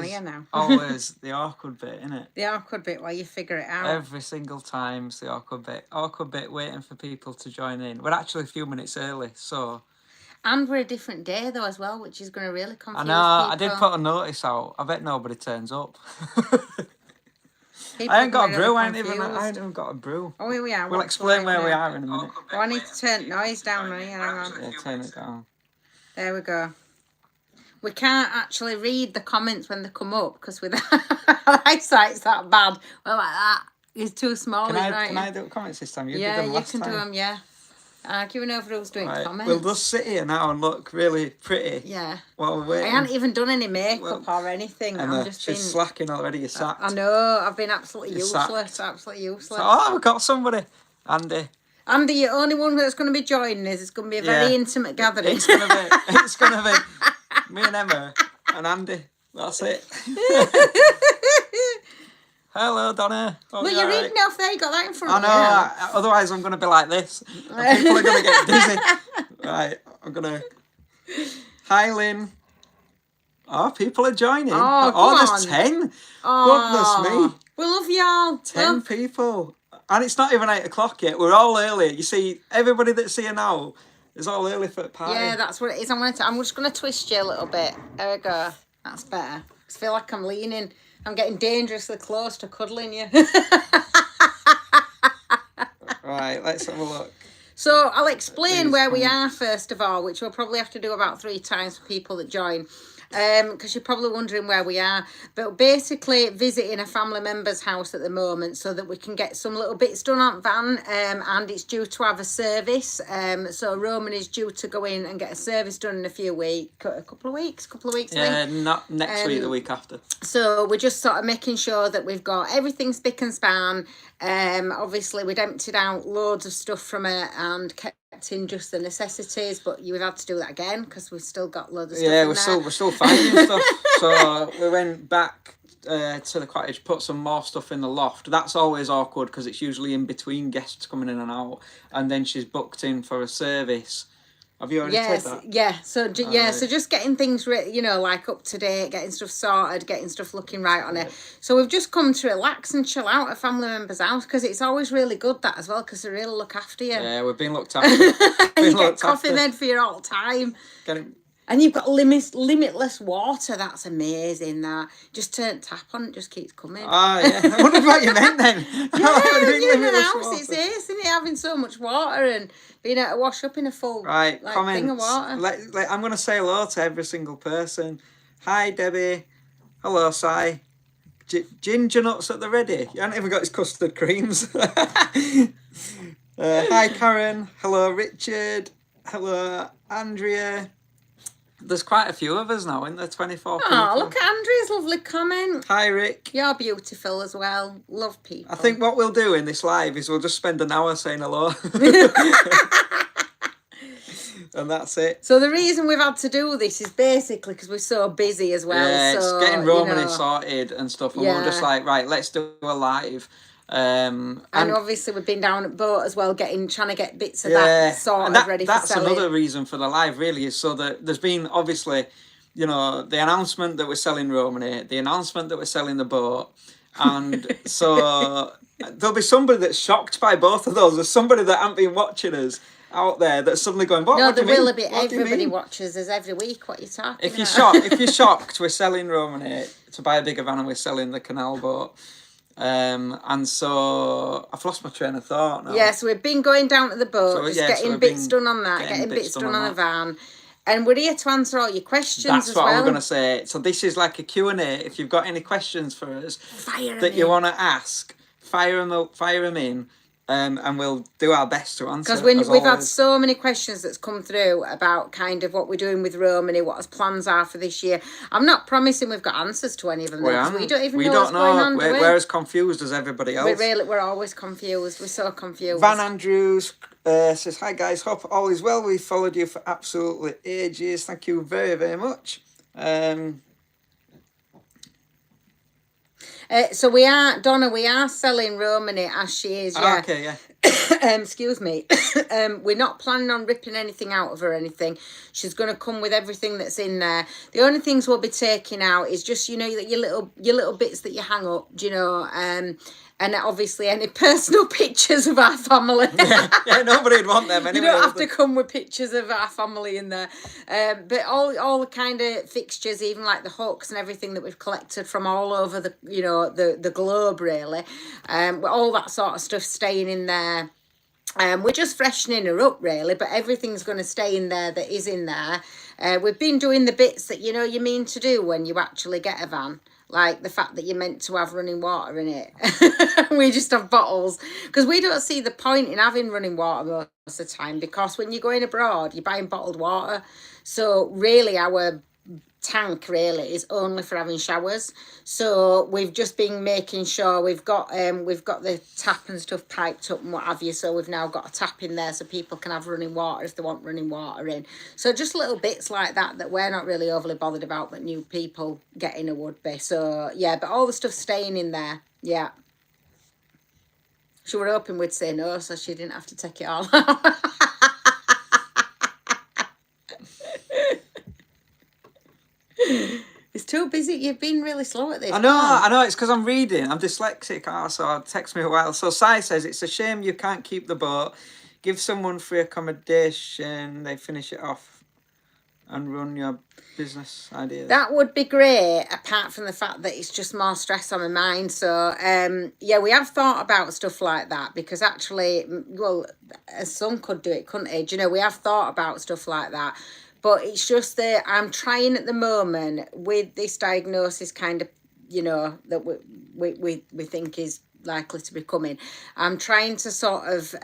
you now? Always the awkward bit, isn't it? The awkward bit where you figure it out. Every single time it's the awkward bit. Awkward bit waiting for people to join in. We're actually a few minutes early, so... And we're a different day, though, as well, which is going to really confuse people. I did put a notice out. I bet nobody turns up. I ain't got a brew. I ain't even got a brew. Oh, here we are. We'll explain where we are in a minute. Oh, I need to turn noise down on here. Hang on. Yeah, turn it down. There we go. We can't actually read the comments when they come up because with our eyesight's that bad. Well, like that. It's too small. Can I do comments this time? You did them last time. Do them, yeah. Arguing over who's doing comments. We'll just sit here now and look really pretty. Yeah. While we're waiting. I haven't even done any makeup or anything. I'm just she's slacking already. You're sacked. I know. I've been absolutely useless. Absolutely useless. So, we've got somebody. Andy. Andy, you're the only one that's going to be joining us. It's going to be a very intimate gathering. It's going to be me and Emma and Andy. That's it. Hello, Donna. Look, you're reading off there. You got that in front of you. I know. Otherwise, I'm going to be like this. And people are going to get dizzy. Right. I'm going to... Hi, Lynn. Oh, people are joining. There's 10. Goodness me. We love y'all. 10 people. And it's not even 8 o'clock yet. We're all early. You see, everybody that's here now is all early for the party. Yeah, that's what it is. I'm just going to twist you a little bit. There we go. That's better. I feel like I'm leaning. I'm getting dangerously close to cuddling you. Right, let's have a look. So I'll explain where we are first of all, which we'll probably have to do about 3 times for people that join. Because you're probably wondering where we are. But basically visiting a family member's house at the moment so that we can get some little bits done on van, and it's due to have a service. So Roman is due to go in and get a service done in a few weeks, a couple of weeks. Yeah, not next week, the week after. So we're just sort of making sure that we've got everything spick and span. Obviously we'd emptied out loads of stuff from it and kept in just the necessities, but you've had to do that again because we've still got loads of stuff. Yeah, we're still finding stuff. So we went back to the cottage, put some more stuff in the loft. That's always awkward because it's usually in between guests coming in and out, and then she's booked in for a service. Have you already said that? Yeah. So so just getting things like up to date, getting stuff sorted, getting stuff looking right on it. So we've just come to relax and chill out at family members' house because it's always really good that as well because they really look after you. Yeah, we've been looked after. You get coffee made for you all the time. And you've got limitless water. That's amazing. That just turn tap on, it just keeps coming. Oh yeah, I wondered what you meant then. Yeah, you're in an house. It's ace, isn't it? Having so much water and being able to wash up in a full thing of water. I'm going to say hello to every single person. Hi, Debbie. Hello, Si. Ginger nuts at the ready. You haven't even got his custard creams. Hi, Karen. Hello, Richard. Hello, Andrea. There's quite a few of us now, isn't there? 24 people. Oh, look at Andrea's lovely comment. Hi, Rick. You're beautiful as well. Love people. I think what we'll do in this live is we'll just spend an hour saying hello. And that's it. So the reason we've had to do this is basically because we're so busy as well. Yeah, so, it's getting Romany sorted and stuff. And we're just like, right, let's do a live. And obviously we've been down at boat as well, trying to get bits of that ready for selling. That's another reason for the live, really, is so that there's been obviously, the announcement that we're selling Romany, the announcement that we're selling the boat, and so there'll be somebody that's shocked by both of those. There's somebody that hasn't been watching us out there that's suddenly going, what? No, what there do you will mean? be. Everybody watches us every week. What are you talking if you're shocked, we're selling Romany to buy a bigger van, and we're selling the canal boat. And so I've lost my train of thought now. Yeah, so we've been going down to the boat, getting bits done on that, getting bits done on the van. And we're here to answer all your questions That's what I was going to say. So this is like a Q&A. If you've got any questions for us you want to ask, fire them in. And we'll do our best to answer. Because we've had so many questions that's come through about kind of what we're doing with Romany, what our plans are for this year. I'm not promising we've got answers to any of them. We don't even know what's going on. We're as confused as everybody else. We're always confused. We're so confused. Van Andrews says, hi guys, hope all is well. We followed you for absolutely ages. Thank you very, very much. So we are selling Romany as she is, yeah. Okay, yeah. excuse me, we're not planning on ripping anything out of her or anything. She's going to come with everything that's in there. The only things we'll be taking out is just, you know, your little bits that you hang up, you know, and obviously any personal pictures of our family. Yeah, nobody'd want them anyway. You don't have to come with pictures of our family in there. But all the kind of fixtures, even like the hooks and everything that we've collected from all over the, you know, the globe really. All that sort of stuff staying in there. We're just freshening her up really, but everything's going to stay in there that is in there. We've been doing the bits that, you know, you mean to do when you actually get a van. Like the fact that you're meant to have running water in it. We just have bottles. Because we don't see the point in having running water most of the time. Because when you're going abroad, you're buying bottled water. So really our tank really is only for having showers. So we've just been making sure we've got the tap and stuff piped up and what have you. So we've now got a tap in there so people can have running water if they want running water in. So just little bits like that we're not really overly bothered about, but new people getting a would be. So yeah, but all the stuff staying in there. Yeah. She were hoping we'd say no, so she didn't have to take it all out. It's too busy. You've been really slow at this. I know. It's because I'm reading. I'm dyslexic, so it takes me a while. So Si says, it's a shame you can't keep the boat. Give someone free accommodation. They finish it off and run your business ideas. That would be great, apart from the fact that it's just more stress on my mind. So, yeah, we have thought about stuff like that because actually, well, a son could do it, couldn't he? Do you know, we have thought about stuff like that. But it's just that I'm trying at the moment with this diagnosis kind of, you know, that we think is likely to be coming. I'm trying to sort of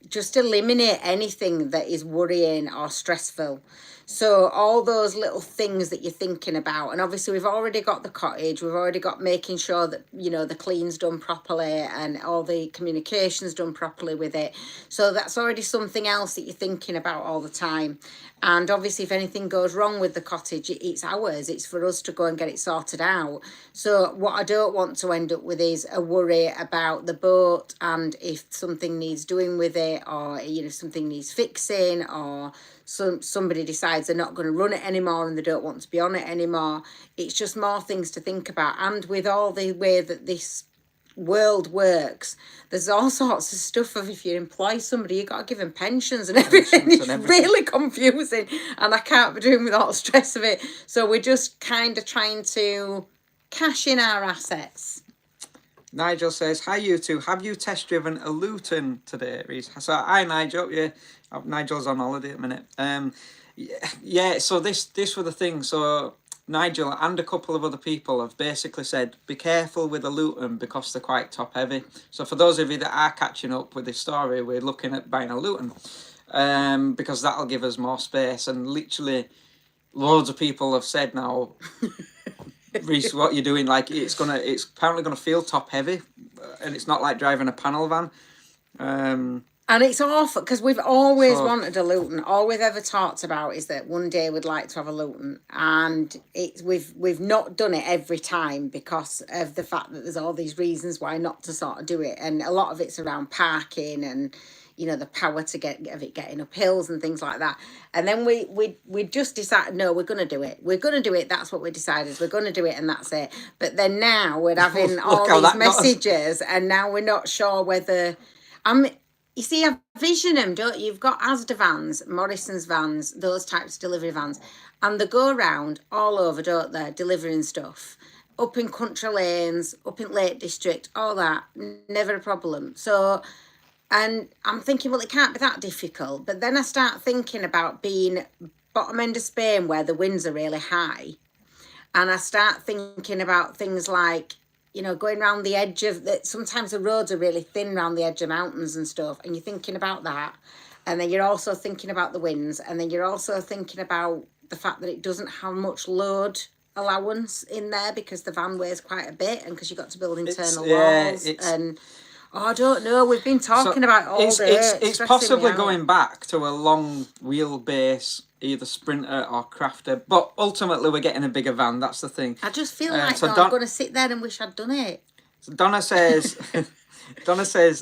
just eliminate anything that is worrying or stressful. So all those little things that you're thinking about, and obviously we've already got the cottage, we've already got making sure that, you know, the clean's done properly and all the communication's done properly with it. So that's already something else that you're thinking about all the time. And obviously if anything goes wrong with the cottage, it's ours. It's for us to go and get it sorted out. So what I don't want to end up with is a worry about the boat and if something needs doing with it, or, you know, something needs fixing, or somebody decides they're not going to run it anymore and they don't want to be on it anymore. It's just more things to think about. And with all the way that this world works, there's all sorts of stuff of if you employ somebody, you got to give them pensions and everything. It's really confusing and I can't be doing with all the stress of it. So we're just kind of trying to cash in our assets. Nigel says, hi you two, have you test driven a Luton today, Reese? So hi Nigel, yeah, Nigel's on holiday at the minute. Yeah, so this was the thing. So Nigel and a couple of other people have basically said, be careful with the Luton because they're quite top heavy. So for those of you that are catching up with this story, we're looking at buying a Luton because that'll give us more space. And literally loads of people have said now, Reese, what you're doing, like it's apparently gonna feel top heavy, and it's not like driving a panel van. And it's awful because we've always wanted a Luton. All we've ever talked about is that one day we'd like to have a Luton, and we've not done it every time because of the fact that there's all these reasons why not to sort of do it, and a lot of it's around parking and, you know, the power to getting up hills and things like that. And then we just decided, no, we're going to do it. We're going to do it. That's what we decided. We're going to do it, and that's it. But then now we're having all these messages, and now we're not sure whether you see, I vision them, don't you? You've got Asda vans, Morrison's vans, those types of delivery vans, and they go around all over, don't they, delivering stuff. Up in country lanes, up in Lake District, all that, never a problem. So, and I'm thinking, well, it can't be that difficult. But then I start thinking about being bottom end of Spain where the winds are really high. And I start thinking about things like, you know, going around the edge of that. Sometimes the roads are really thin around the edge of mountains and stuff. And you're thinking about that. And then you're also thinking about the winds. And then you're also thinking about the fact that it doesn't have much load allowance in there because the van weighs quite a bit and because you've got to build internal walls. And I don't know. We've been talking about all day. It's possibly going back to a long wheelbase, either Sprinter or Crafter, but ultimately we're getting a bigger van. That's the thing. I just feel like I'm going to sit there and wish I'd done it. So Donna says,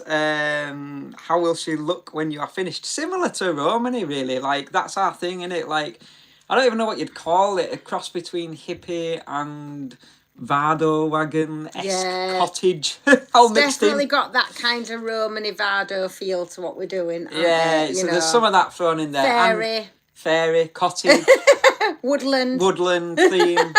how will she look when you are finished? Similar to Romany, really. Like, that's our thing, innit? Like, I don't even know what you'd call it. A cross between hippie and Vardo wagon-esque cottage. All It's mixed definitely in. got that kind of Romany Vardo feel to what we're doing. Yeah, so there's some of that thrown in there. Fairy. Fairy, cottage, Woodland theme.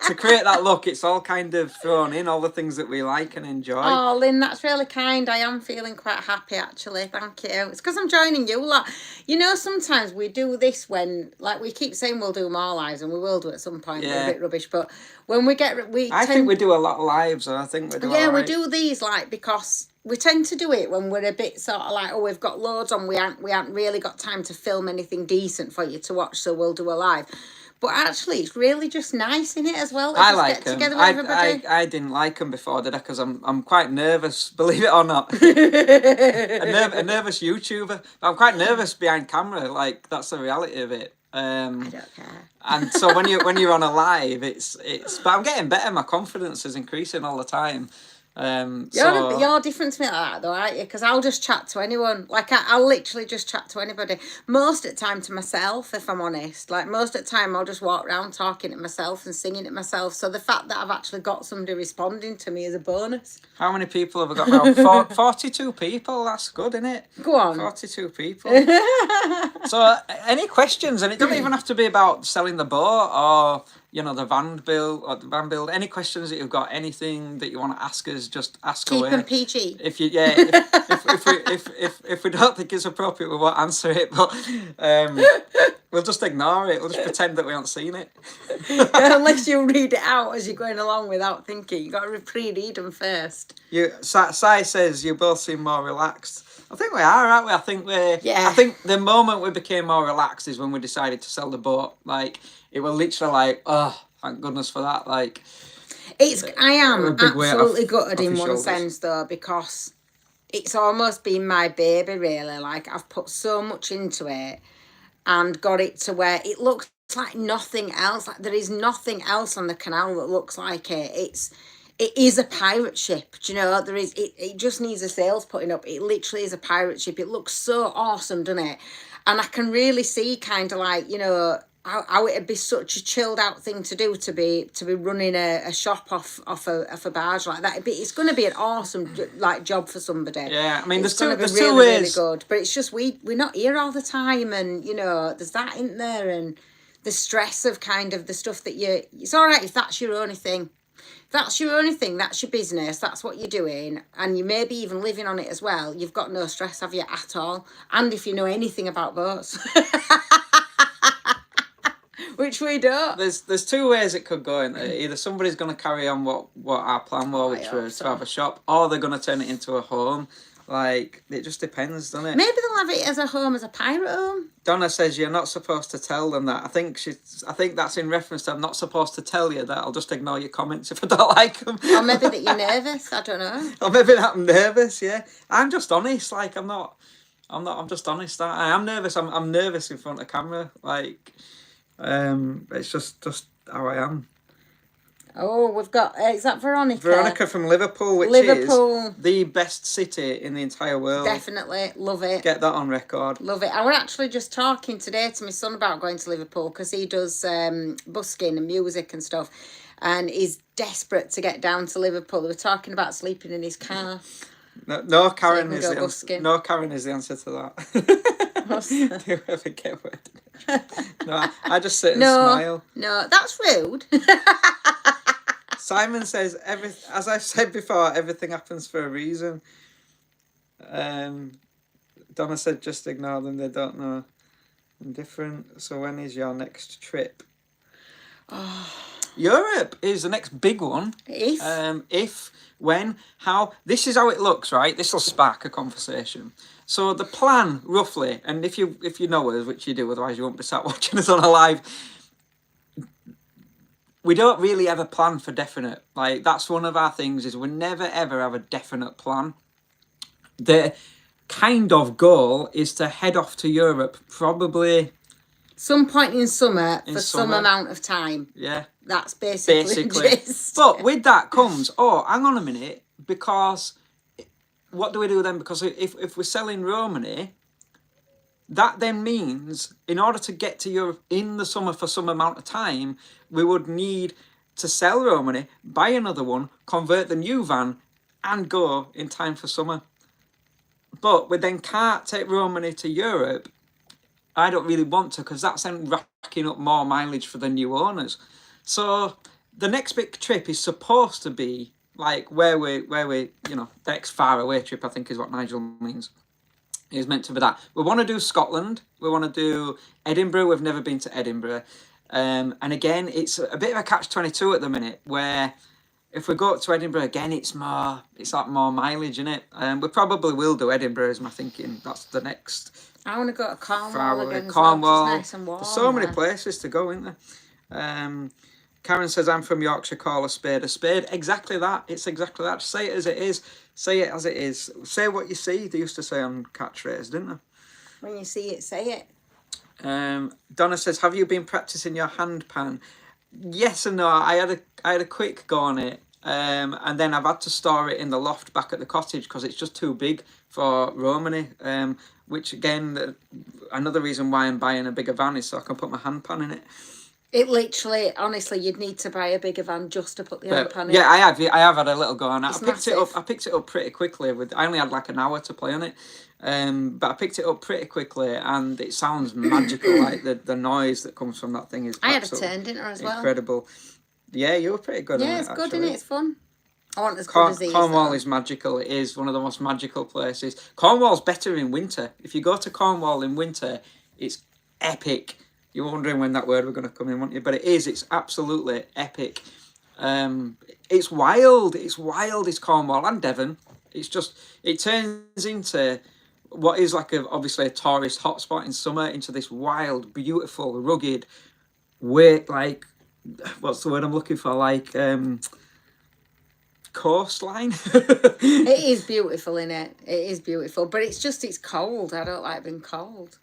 To create that look, it's all kind of thrown in, all the things that we like and enjoy. Oh, Lynn, that's really kind. I am feeling quite happy, actually. Thank you. It's because I'm joining you lot. You know, sometimes we do this when, like, we keep saying we'll do more lives, and we will do at some point. We're a bit rubbish, but when we get... I think we do a lot of lives, and I think we do we do these, like, because... We tend to do it when we're a bit sort of like, oh, we've got loads on, we haven't really got time to film anything decent for you to watch, so we'll do a live. But actually, it's really just nice in it as well. I like them. I didn't like them before, did I? Because I'm quite nervous, believe it or not. a nervous YouTuber. I'm quite nervous behind camera. Like, that's the reality of it. I don't care. And so when you're on a live, it's. But I'm getting better. My confidence is increasing all the time. You're different to me like that though, aren't you? Because I'll just chat to anyone. Like, I'll literally just chat to anybody. Most of the time to myself, if I'm honest. Like, most of the time I'll just walk around talking to myself and singing to myself. So the fact that I've actually got somebody responding to me is a bonus. How many people have we got now? 42 people. That's good, isn't it? Go on. 42 people. So any questions? And it doesn't even have to be about selling the boat or... You know, the van build. Any questions that you've got, anything that you want to ask us, just ask away. Keep them PG. If we don't think it's appropriate, we won't answer it. But we'll just ignore it. We'll just pretend that we haven't seen it. Unless you read it out as you're going along without thinking, you got to pre-read them first. Sai says you both seem more relaxed. I think we are, aren't we? I think I think the moment we became more relaxed is when we decided to sell the boat. Like, it was literally like, oh, thank goodness for that. Like, I am absolutely gutted in one sense though, because it's almost been my baby, really. Like, I've put so much into it and got it to where it looks like nothing else. Like, there is nothing else on the canal that looks like it. It is a pirate ship, do you know? It just needs a sails putting up. It literally is a pirate ship. It looks so awesome, doesn't it? And I can really see kind of like, you know, how it'd be such a chilled out thing to do, to be running a shop off a barge like that. It's going to be an awesome like job for somebody. Yeah, I mean, there's two ways. Really good, but it's just we're not here all the time, and you know, there's that in there, and the stress of kind of the stuff that it's all right if that's your only thing. That's your only thing, that's your business, that's what you're doing, and you may be even living on it as well. You've got no stress, have you, at all? And if you know anything about boats. Which we don't. There's two ways it could go in there. Either somebody's going to carry on what our plan was, which was to have a shop, or they're going to turn it into a home. Like, it just depends, doesn't it? Maybe they'll have it as a home, as a pirate home. Donna says you're not supposed to tell them that. I think that's in reference to I'm not supposed to tell you that. I'll just ignore your comments if I don't like them. Or maybe that you're nervous. I don't know. Or maybe that I'm nervous. Yeah, I'm just honest. Like, I'm just honest. I am nervous. I'm nervous in front of camera. Like, it's just how I am. Oh, we've got, is that Veronica? Veronica from Liverpool, which is the best city in the entire world. Definitely, love it. Get that on record. Love it. I was actually just talking today to my son about going to Liverpool, because he does busking and music and stuff, and he's desperate to get down to Liverpool. We were talking about sleeping in his car. No, Karen is the answer. No, Karen is the answer to that. Do you ever get word? No, I just sit and smile. No, that's rude. Simon says, as I've said before, everything happens for a reason. Donna said, just ignore them, they don't know. I'm different. So when is your next trip? Europe is the next big one. If, when, how. This is how it looks, right? This will spark a conversation. So the plan, roughly, and if you know us, which you do, otherwise you won't be sat watching us on a live, we don't really ever plan for definite. Like, that's one of our things, is we never ever have a definite plan. The kind of goal is to head off to Europe probably some point in summer for some amount of time. Yeah. That's basically. But with that comes, hang on a minute, because what do we do then? Because if we're selling Romany, that then means in order to get to Europe in the summer for some amount of time, we would need to sell Romany, buy another one, convert the new van, and go in time for summer. But we then can't take Romany to Europe. I don't really want to, because that's then racking up more mileage for the new owners. So the next big trip is supposed to be like where we the next far away trip, I think is what Nigel means. Is meant to be that. We want to do Scotland. We want to do Edinburgh. We've never been to Edinburgh. And again, it's a bit of a catch-22 at the minute, where if we go up to Edinburgh again, it's like more mileage in it. We probably will do Edinburgh, is my thinking. That's the next. I want to go to Cornwall again. Cornwall. Well, nice and warm, there's so many places to go, isn't there? Karen says, I'm from Yorkshire, call a spade a spade. Exactly that. It's exactly that. Say it as it is. Say it as it is. Say what you see. They used to say on catchphrase, didn't they? When you see it, say it. Donna says, have you been practicing your hand pan? Yes and no. I had a quick go on it. And then I've had to store it in the loft back at the cottage because it's just too big for Romany. Which again, another reason why I'm buying a bigger van is so I can put my hand pan in it. It literally, honestly, you'd need to buy a bigger van just to put the hand pan in. Yeah, I have had a little go on it. I picked it up pretty quickly. I only had like an hour to play on it. But I picked it up pretty quickly, and it sounds magical. Like the noise that comes from that thing is I had a turn, didn't I, as well? Incredible. Yeah, you were pretty good on it. Yeah, it's good, isn't it? It's fun. I want as good as these. Cornwall is magical. It is one of the most magical places. Cornwall's better in winter. If you go to Cornwall in winter, it's epic. You're wondering when that word were going to come in, weren't you? But it is. It's absolutely epic. It's wild. It's wild. It's Cornwall and Devon. It's just, it turns into what is like obviously a tourist hotspot in summer into this wild, beautiful, rugged, like, what's the word I'm looking for? Like, coastline. It is beautiful, innit? It is beautiful, but it's cold. I don't like being cold.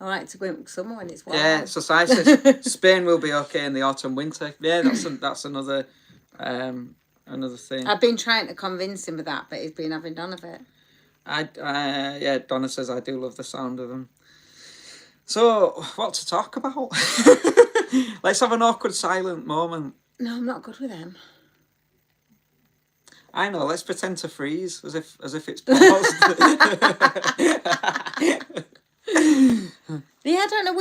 I like to go in summer when it's warm. Yeah, so I says Spain will be okay in the autumn winter. Yeah, that's another thing. I've been trying to convince him of that, but he's been having none of it. Yeah, Donna says I do love the sound of them. So what to talk about? Let's have an awkward silent moment. No, I'm not good with them. I know. Let's pretend to freeze as if it's paused. Yeah, I don't know.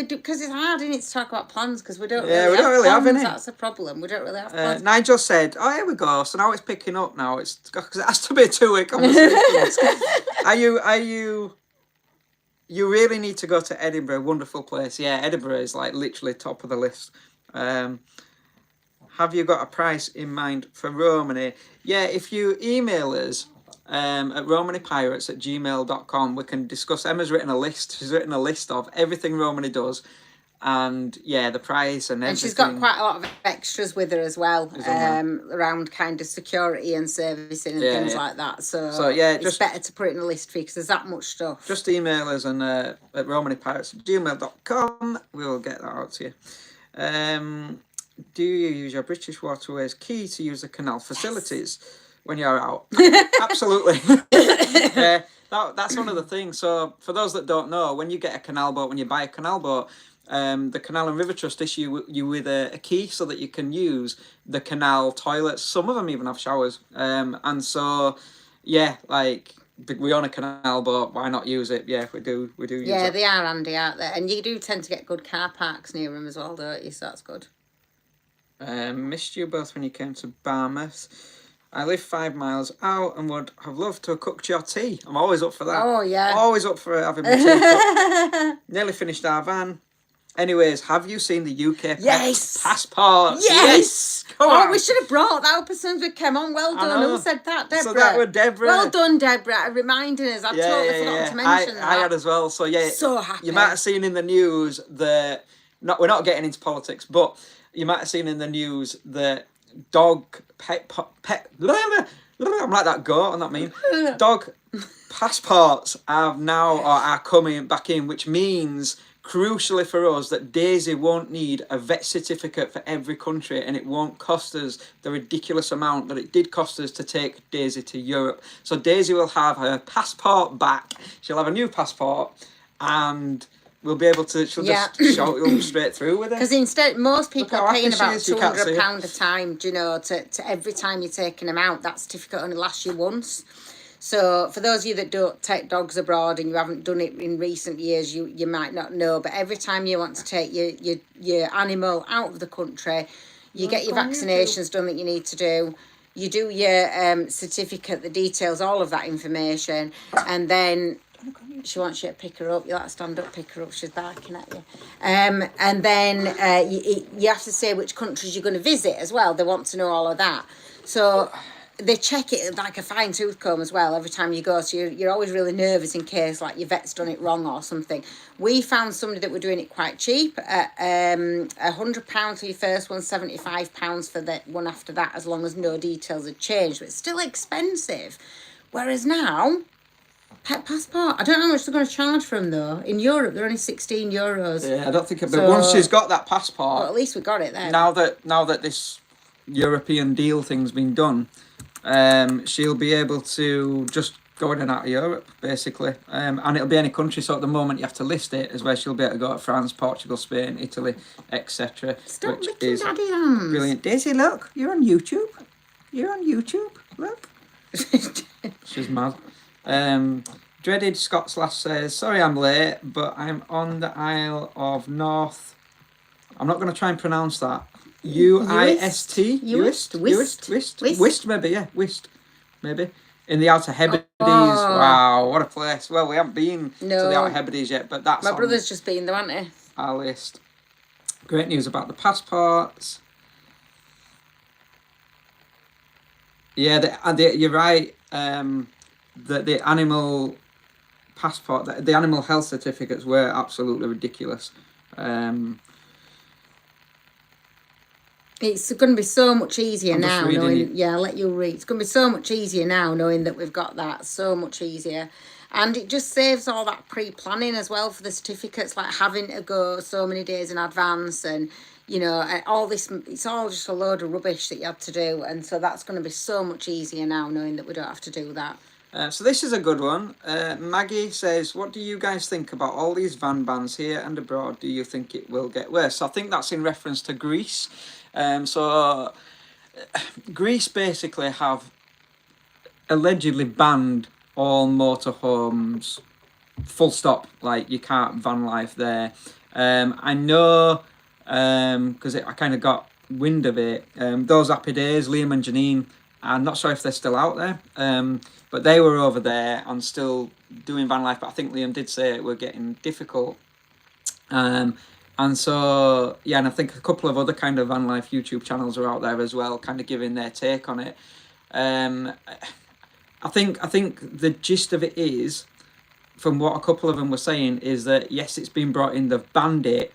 Because it's hard, isn't it, to talk about plans because we don't. Yeah, really we don't really have any. That's a problem. We don't really have plans. Nigel said, "Oh, here we go." So now it's picking up. Now it's because it has to be a 2-way conversation. You really need to go to Edinburgh. Wonderful place. Yeah, Edinburgh is like literally top of the list. Have you got a price in mind for Romany? Yeah, if you email us. At romanypirates@gmail.com, we can discuss. Emma's written a list. She's written a list of everything Romany does, and yeah, the price and everything. And she's got quite a lot of extras with her as well, around kind of security and servicing and things like that. So yeah, it's better to put it in a list for you because there's that much stuff. Just email us and at romanypirates@gmail.com. We'll get that out to you. Do you use your British Waterways key to use the canal facilities? When you're out. Absolutely. That's one of the things. So for those that don't know, when you get a canal boat, when you buy a canal boat, the Canal and River Trust issue you with a key so that you can use the canal toilets. Some of them even have showers. And so, yeah, like we own a canal boat, why not use it? Yeah, we do use it. Yeah, they are handy out there. And you do tend to get good car parks near them as well, don't you? So that's good. Missed you both when you came to Barmouth. I live 5 miles out and would have loved to have cooked your tea. I'm always up for that. Oh, yeah. Always up for having my tea. Nearly finished our van. Anyways, have you seen the UK passports? Yes! Come on. We should have brought that up as soon as we came on. Well done. Who said that? Deborah. So that was Deborah. Well done, Deborah. Reminding us. I totally forgot to mention that. I had as well. So, yeah. So happy. You might have seen in the news that... We're not getting into politics, but you might have seen in the news that I'm like that goat, and that mean dog passports are coming back in, which means crucially for us, that Daisy won't need a vet certificate for every country, and it won't cost us the ridiculous amount that it did cost us to take Daisy to Europe. So Daisy will have her passport back. She'll have a new passport, and we'll be able to. She'll just shout it straight through with it. Because instead, most people are paying about £200 a time. Do you know, to every time you're taking them out, that certificate only lasts you once. So for those of you that don't take dogs abroad and you haven't done it in recent years, you might not know. But every time you want to take your animal out of the country, you get your vaccinations done that you need to do. You do your certificate, the details, all of that information, and then she wants you to pick her up. You have to stand up, pick her up. She's barking at you. And then you have to say which countries you're going to visit as well. They want to know all of that. So they check it like a fine tooth comb as well every time you go. So you're always really nervous in case like your vet's done it wrong or something. We found somebody that were doing it quite cheap at £100 for your first one, £75 for the one after that, as long as no details had changed. But it's still expensive. Whereas now, pet passport, I don't know how much they're going to charge for them though. In Europe, they're only €16. Yeah, I don't think. But once she's got that passport, well, at least we got it then. Now that this European deal thing's been done, she'll be able to just go in and out of Europe, basically. And it'll be any country. So at the moment, you have to list it as where she'll be able to go to France, Portugal, Spain, Italy, etc. Stop licking daddy hands. Brilliant. Daisy, look, you're on YouTube. You're on YouTube. Look. She's mad. Dreaded Scots Lass says, sorry I'm late, but I'm on the Isle of North. I'm not going to try and pronounce that. Uist? Uist, maybe, yeah. Uist, maybe. In the Outer Hebrides. Oh. Wow, what a place. Well, we haven't been to the Outer Hebrides yet, but that's my brother's just been there, hasn't he? Our list. Great news about the passports. Yeah, you're right. The animal passport, the animal health certificates were absolutely ridiculous. It's going to be so much easier now knowing. Yeah, I'll let you read. It's going to be so much easier now knowing that we've got that. So much easier. And it just saves all that pre-planning as well for the certificates, like having to go so many days in advance and, you know, all this, it's all just a load of rubbish that you have to do. And so that's going to be so much easier now knowing that we don't have to do that. So this is a good one. Maggie says, what do you guys think about all these van bans here and abroad? Do you think it will get worse? So I think that's in reference to Greece. So Greece basically have allegedly banned all motorhomes, full stop. Like, you can't van life there. I know, because I kind of got wind of it. Those happy days, Liam and Janine, I'm not sure if they're still out there. But they were over there and still doing van life. But I think Liam did say it were getting difficult. And so, yeah, and I think a couple of other kind of van life YouTube channels are out there as well, kind of giving their take on it. I think the gist of it is, from what a couple of them were saying, is that yes, it's been brought in, they've banned it,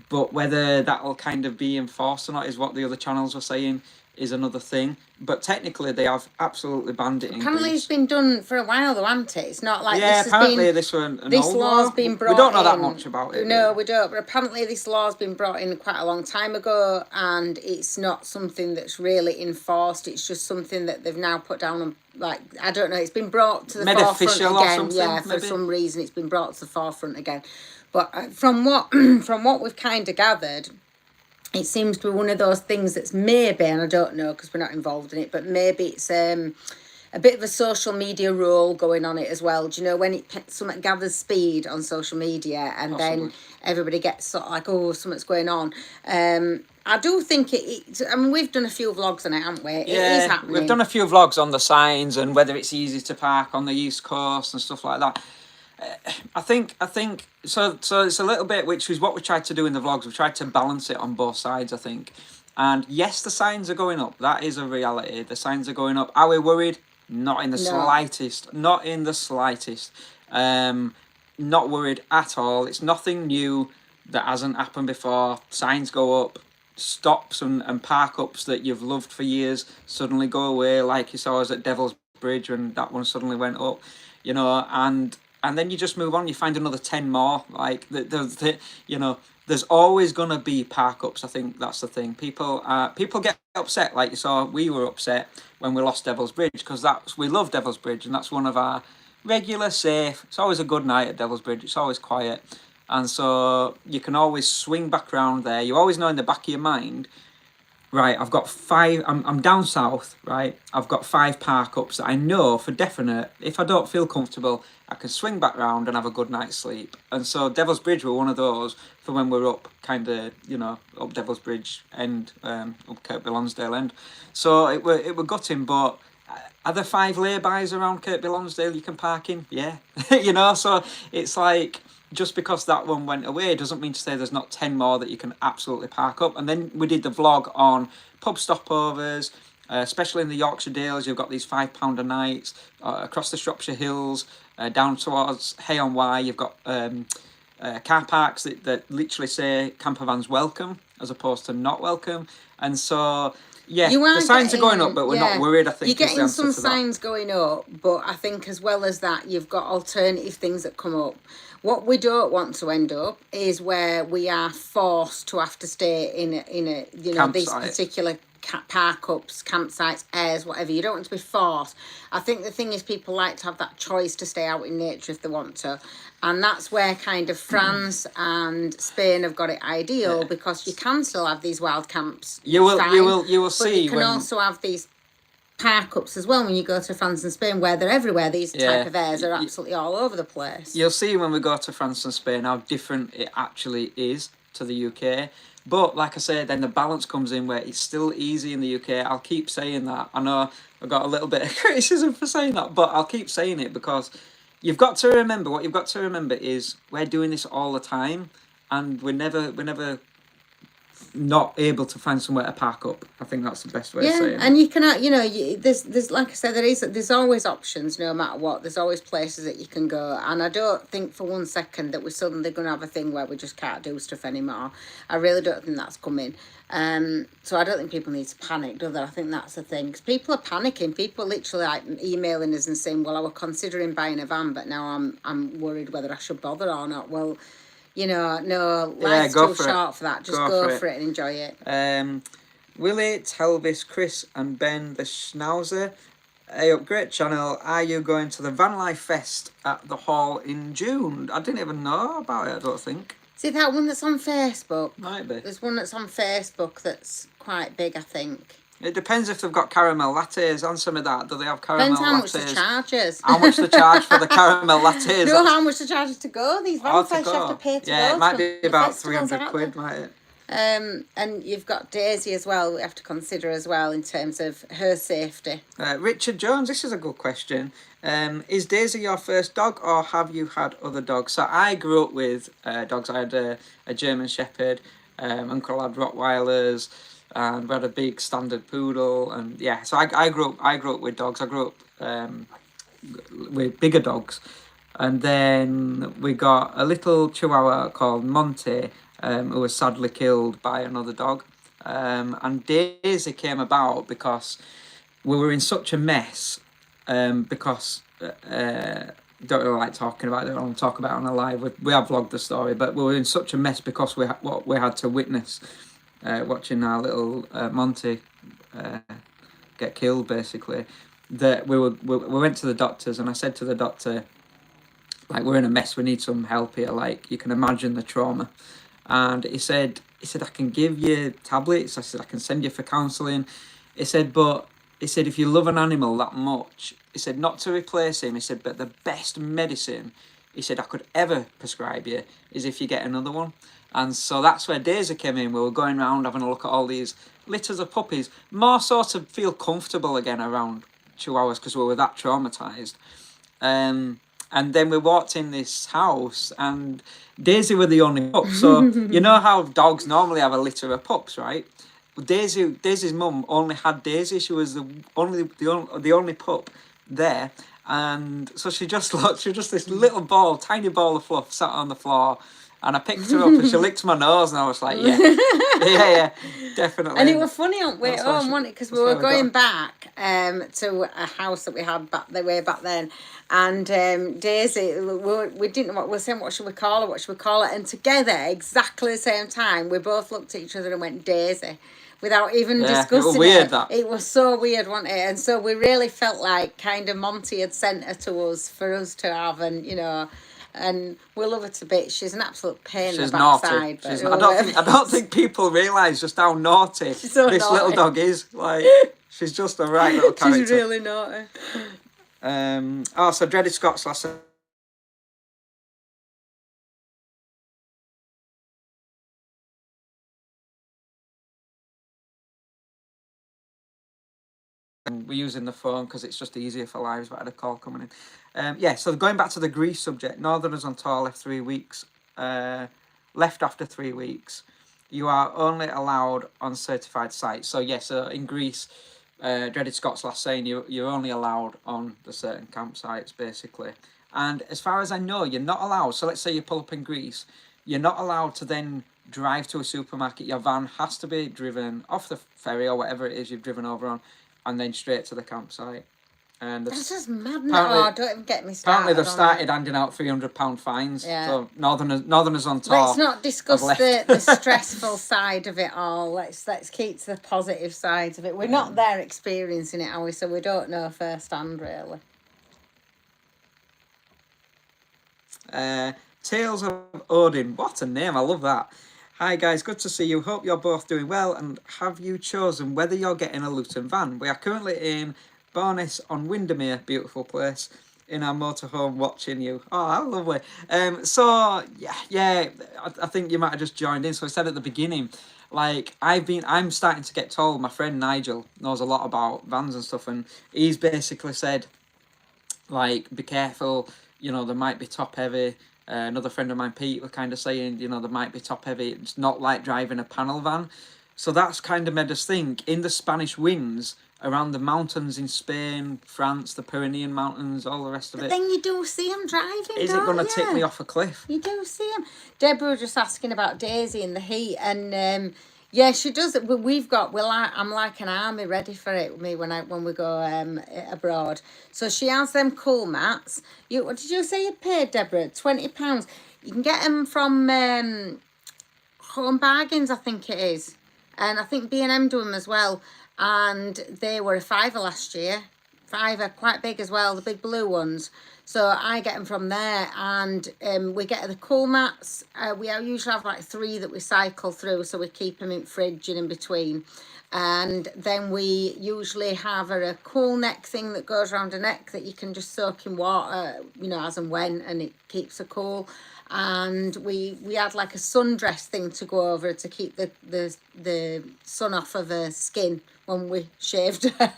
but whether that'll kind of be enforced or not is what the other channels were saying, is another thing. But technically they have absolutely banned it in Apparently Greece. It's been done for a while though, hasn't it? It's not like yeah, this apparently has been, this one this law's been brought in. We don't know that much about it. No, we don't. But apparently this law's been brought in quite a long time ago, and it's not something that's really enforced. It's just something that they've now put down on, like, I don't know, it's been brought to the Made forefront official again. Or something, yeah, for maybe? some reason it's been brought to the forefront again. But from what we've kind of gathered, it seems to be one of those things that's maybe, and I don't know because we're not involved in it, but maybe it's a bit of a social media role going on it as well. Do you know, when something gathers speed on social media and Possibly. then everybody gets sort of like, oh, something's going on. I do think I mean, we've done a few vlogs on it, haven't we? It is happening. We've done a few vlogs on the signs and whether it's easy to park on the East Coast and stuff like that. I think so it's a little bit, which is what we tried to do in the vlogs. We tried to balance it on both sides, I think. And yes, the signs are going up. That is a reality. The signs are going up. Are we worried? Not in the slightest. Not in the slightest. Not worried at all. It's nothing new that hasn't happened before. Signs go up. Stops and park ups that you've loved for years suddenly go away, like you saw us at Devil's Bridge when that one suddenly went up, you know. And and then you just move on. You find another 10 more. Like there's always gonna be park ups. I think that's the thing. People get upset, like you saw. We were upset when we lost Devil's Bridge, because we love Devil's Bridge, and that's one of our regular safe. It's always a good night at Devil's Bridge. It's always quiet, and so you can always swing back around there. You always know in the back of your mind, right, I've got 5, I'm down south, right, I've got 5 park ups that I know for definite, if I don't feel comfortable, I can swing back round and have a good night's sleep. And so Devil's Bridge were one of those for when we're up, kind of, up Devil's Bridge end, up Kirkby Lonsdale end. So it were gutting, but are there 5 laybys around Kirkby Lonsdale you can park in? Yeah. So it's like, just because that one went away doesn't mean to say there's not 10 more that you can absolutely park up. And then we did the vlog on pub stopovers, especially in the Yorkshire Dales. You've got these £5 a nights across the Shropshire Hills, down towards Hay-on-Wye. You've got car parks that literally say camper vans welcome as opposed to not welcome. And so, yeah, the signs are going up, but we're not worried, I think. You're getting some signs going up, but I think as well as that, you've got alternative things that come up. What we don't want to end up is where we are forced to have to stay in a campsite. These particular park ups, campsites, airs, whatever. You don't want to be forced. I think the thing is, people like to have that choice to stay out in nature if they want to, and that's where kind of France and Spain have got it ideal, because you can still have these wild camps. You will see. You can also have these park ups as well when you go to France and Spain, where they're everywhere. These type of airs are absolutely all over the place. You'll see when we go to France and Spain how different it actually is to the UK. But like I said, then the balance comes in where it's still easy in the UK. I'll keep saying that. I know I've got a little bit of criticism for saying that, but I'll keep saying it, because you've got to remember, what you've got to remember is we're doing this all the time, and we're never not able to find somewhere to park up. I think that's the best way of saying it. And you can, there's like I said, there's always options no matter what. There's always places that you can go, and I don't think for one second that we're suddenly going to have a thing where we just can't do stuff anymore. I really don't think that's coming. So I don't think people need to panic, do they? I think that's the thing, because people are panicking. People are literally like emailing us and saying, well, I was considering buying a van, but now I'm worried whether I should bother or not. Well, no, life's too short for that. Just go for it and enjoy it. Willie, Telvis, Chris and Ben the Schnauzer. Hey up, great channel. Are you going to the Van Life Fest at the Hall in June? I didn't even know about it, I don't think. See that one that's on Facebook? Might be. There's one that's on Facebook that's quite big, I think. It depends if they've got caramel lattes. Answer me that. Do they have caramel lattes? Depends how much they charge us. How much they charge for the caramel lattes? No, how much they charge us to go. These Van Fest you have to pay to go. Yeah, it might be about 300 quid, might it? And you've got Daisy as well, we have to consider as well in terms of her safety. Richard Jones, this is a good question. Is Daisy your first dog, or have you had other dogs? So I grew up with dogs. I had a German Shepherd, Uncle had Rottweilers, and we had a big standard poodle, and so I grew up with dogs. I grew up with bigger dogs, and then we got a little Chihuahua called Monty, who was sadly killed by another dog. And Daisy came about because we were in such a mess, because don't really like talking about it. I don't want to talk about it on a live. We have vlogged the story, but we were in such a mess because we had to witness watching our little Monty get killed, basically, that we went to the doctors, and I said to the doctor, like, we're in a mess, we need some help here, like, you can imagine the trauma. And he said I can give you tablets. I said I can send you for counselling. He said if you love an animal that much, he said not to replace him. He said, but the best medicine, he said, I could ever prescribe you is if you get another one. And so that's where Daisy came in. We were going around having a look at all these litters of puppies, more so to feel comfortable again around Chihuahuas, because we were that traumatised. And then we walked in this house, and Daisy were the only pup. So you know how dogs normally have a litter of pups, right? Daisy's mum only had Daisy. She was the only pup there, and so she just this little tiny ball of fluff sat on the floor. And I picked her up and she licked my nose, and I was like, yeah, definitely. And it was funny on way home, wasn't it? Because we were going back, to a house that we had way back then. And Daisy, we didn't know what we were saying. What should we call her? What should we call her? And together, exactly the same time, we both looked at each other and went Daisy, without even discussing it. Was weird, that. It was so weird, wasn't it? And so we really felt like kind of Monty had sent her to us for us to have, and and we love her to bits. She's an absolute pain in the backside. I don't think people realise just how naughty this little dog is. Like, she's just a right little character. She's really naughty. So Dreaded Scots last. And we're using the phone because it's just easier for lives, but I had a call coming in. So going back to the Greece subject, Northerners on tour left 3 weeks. Left after 3 weeks. You are only allowed on certified sites. So so in Greece, Dreaded Scots last saying you're only allowed on the certain campsites, basically. And as far as I know, you're not allowed. So let's say you pull up in Greece, you're not allowed to then drive to a supermarket. Your van has to be driven off the ferry or whatever it is you've driven over on, and then straight to the campsite. And that's just mad. Don't even get me started. Apparently they've started handing out £300 fines. Yeah. So Northerners on tour. Let's not discuss the stressful side of it all. Let's keep to the positive sides of it. We're not there experiencing it, are we? So we don't know firsthand, really. Tales of Odin. What a name. I love that. Hi guys, good to see you. Hope you're both doing well. And have you chosen whether you're getting a Luton van? We are currently in Bowness on Windermere, beautiful place, in our motorhome watching you. Oh, how lovely. I think you might have just joined in. So I said at the beginning, like, I'm starting to get told, my friend Nigel knows a lot about vans and stuff, and he's basically said, like, be careful, they might be top heavy. Another friend of mine, Pete, was kind of saying, they might be top heavy. It's not like driving a panel van. So that's kind of made us think, in the Spanish winds, around the mountains in Spain, France, the Pyrenean Mountains, all the rest of it. But then you do see them driving, Is it going to take me off a cliff? You do see them. Deborah was just asking about Daisy in the heat, and she does it. I'm like an army ready for it with me when we go abroad. So she has them cool mats. What did you say you paid, Deborah? £20. You can get them from Home Bargains, I think it is, and I think B&M do them as well. And they were a £5 last year. £5, quite big as well, the big blue ones. So I get them from there, and we get the cool mats. We usually have like 3 that we cycle through, so we keep them in fridge and in between. And then we usually have a cool neck thing that goes around the neck that you can just soak in water, as and when, and it keeps her cool. And we had like a sundress thing to go over to keep the sun off of her skin when we shaved her.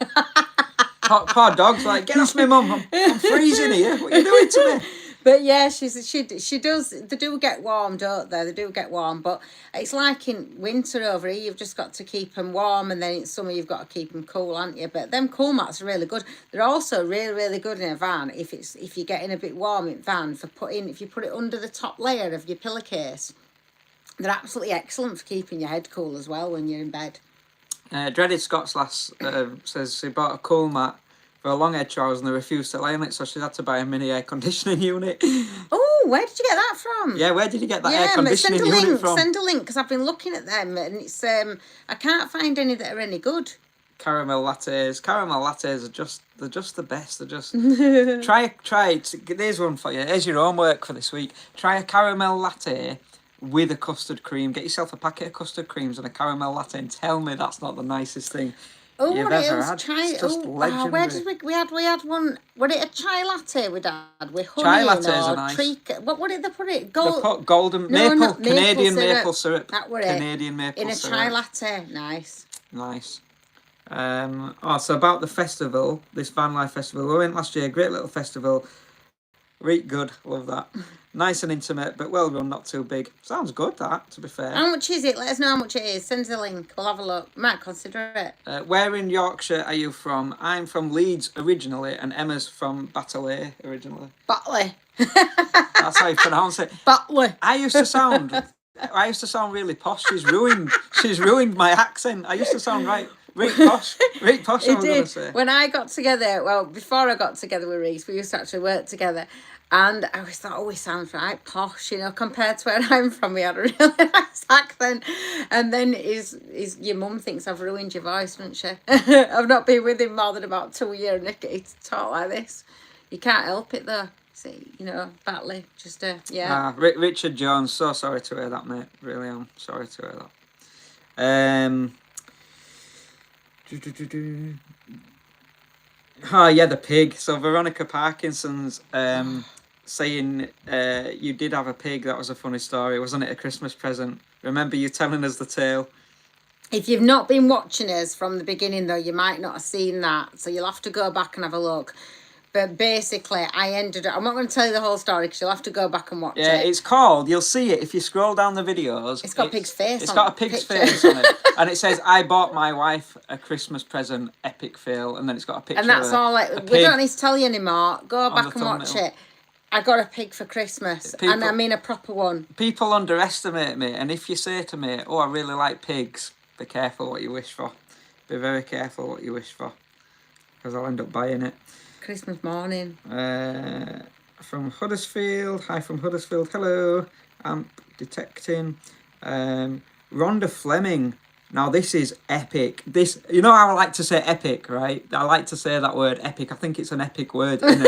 Poor dog's like, get off me, mum, I'm freezing here, what are you doing to me? But yeah, she does. They do get warm, don't they? They do get warm, but it's like in winter over here. You've just got to keep them warm, and then in summer you've got to keep them cool, aren't you? But them cool mats are really good. They're also really, really good in a van if you're getting a bit warm in van if you put it under the top layer of your pillowcase. They're absolutely excellent for keeping your head cool as well when you're in bed. Dreaded Scots lass says she bought a cool mat for a long head trousers and they refused to lay on it, so she had to buy a mini air conditioning unit. Oh, where did you get that from? Yeah, where did you get that air conditioning unit from? Send a link, because I've been looking at them and it's I can't find any that are any good. Caramel lattes are just the best. They're just try it. There's one for you. Here's your homework for this week. Try a caramel latte with a custard cream. Get yourself a packet of custard creams and a caramel latte, and tell me that's not the nicest thing you've ever had. It's just legendary. Where did we had one? Was it a chai latte we had with honey chai lattes are nice. What did they put it? Golden Canadian maple syrup. That were Canadian maple in a syrup. chai latte. Nice. So about the festival, this Van Life Festival, we went last year, great little festival, really good, love that. Nice and intimate, but well run, not too big. Sounds good, that, to be fair. How much is it? Let us know how much it is. Send us a link, we'll have a look. Might consider it. Where in Yorkshire are you from? I'm from Leeds originally, and Emma's from Batley originally. Batley. That's how you pronounce it. Batley. I used to sound really posh. She's ruined my accent. I used to sound right Rick Posh. Rick Posh, I'm going to say. When I got together, well, before I got together with Reese, we used to actually work together. And I always thought, oh, he sounds right posh, you know, compared to where I'm from. He had a really nice accent. And then your mum thinks I've ruined your voice, doesn't she? I've not been with him more than about 2 years, Nicky, to talk like this. You can't help it, though. See, you know, badly. Just, yeah. Richard Jones, so sorry to hear that, mate. Really am sorry to hear that. Oh, yeah, the pig. So Veronica Parkinson's saying you did have a pig. That was a funny story. Wasn't it a Christmas present? Remember you telling us the tale? If you've not been watching us from the beginning, though, you might not have seen that. So you'll have to go back and have a look. But basically, I'm not going to tell you the whole story because you'll have to go back and watch it. Yeah, it's called, you'll see it if you scroll down the videos. It's got a pig's face on it. It's got a pig's face on it. And it says, I bought my wife a Christmas present, epic fail. And then it's got a picture and that's of all like, we don't need to tell you anymore. Go back and watch thumbnail. it. I got a pig for Christmas. And I mean a proper one. People underestimate me. And if you say to me, oh, I really like pigs, be careful what you wish for. Be very careful what you wish for. Because I'll end up buying it. Christmas morning. From Huddersfield. Hi from Huddersfield. Hello. I'm detecting. Rhonda Fleming. Now this is epic. This, you know how I like to say epic, right? I like to say that word epic. I think it's an epic word in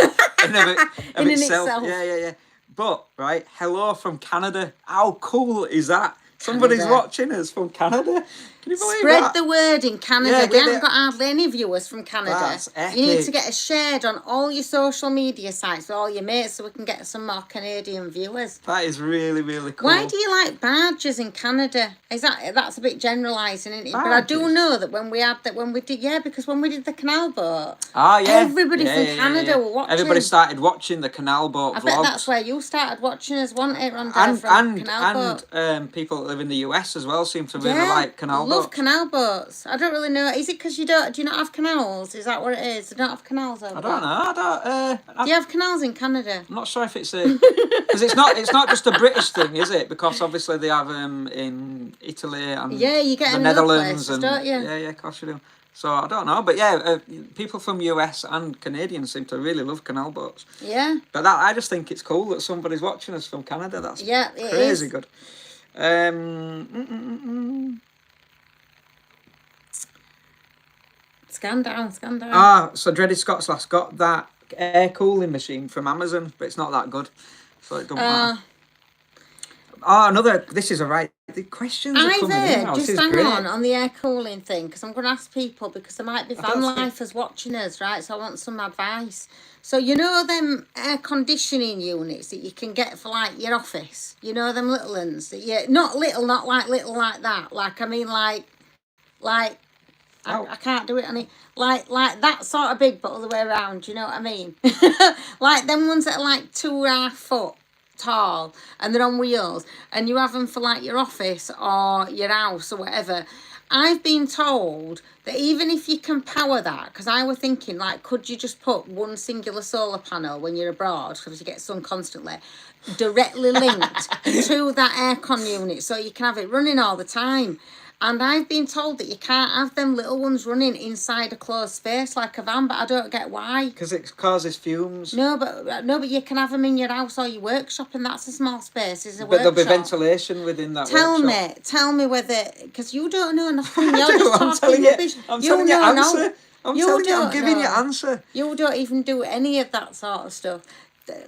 itself. Yeah. But, right, hello from Canada. How cool is that? Somebody's watching us from Canada. Can you believe Spread that? the word in Canada. Yeah, we haven't got hardly any viewers from Canada. That's epic. You need to get us shared on all your social media sites with all your mates so we can get some more Canadian viewers. That is really, really cool. Why do you like barges in Canada? That's a bit generalising, isn't it? Barges? But I do know that when we did the canal boat. Ah, yeah. Everybody from Canada were watching. Everybody started watching the canal boat I vlogs. bet that's where you started watching us, wasn't it, Rhonda? And people that live in the US as well seem to really like canal boats. Love canal boats. I don't really know. Is it because do you not have canals? Is that what it is? They don't have canals over there? I don't know. Do you have canals in Canada? I'm not sure if it's because it's not just a British thing, is it? Because obviously they have in Italy and you get the in Netherlands, places, don't you? Yeah, of course you do. So I don't know, but yeah, people from US and Canadians seem to really love canal boats. Yeah. But I just think it's cool that somebody's watching us from Canada. That's crazy good. Scan down. So Dreaded Scots Lass got that air cooling machine from Amazon, but it's not that good, so it doesn't matter. This is the questions are coming in now. Just hang on the air cooling thing, because I'm going to ask people, because there might be van lifers watching us, right? So I want some advice. So you know them air conditioning units that you can get for like your office? You know them little ones? Not little like that. Like, I mean like I can't do it, honey. Like that sort of big, but all the way around. You know what I mean? Like them ones that are like 2.5 foot tall, and they're on wheels, and you have them for like your office or your house or whatever. I've been told that even if you can power that, because I was thinking, like, could you just put one singular solar panel when you're abroad, because you get sun constantly, directly linked to that aircon unit so you can have it running all the time. And I've been told that you can't have them little ones running inside a closed space like a van, but I don't get why. Because it causes fumes. No, but you can have them in your house or your workshop, and that's a small space. It's a but workshop. There'll be ventilation within that workshop. Tell me whether, because you don't know nothing. You're I'm telling you answer. I'm giving you answer. You don't even do any of that sort of stuff.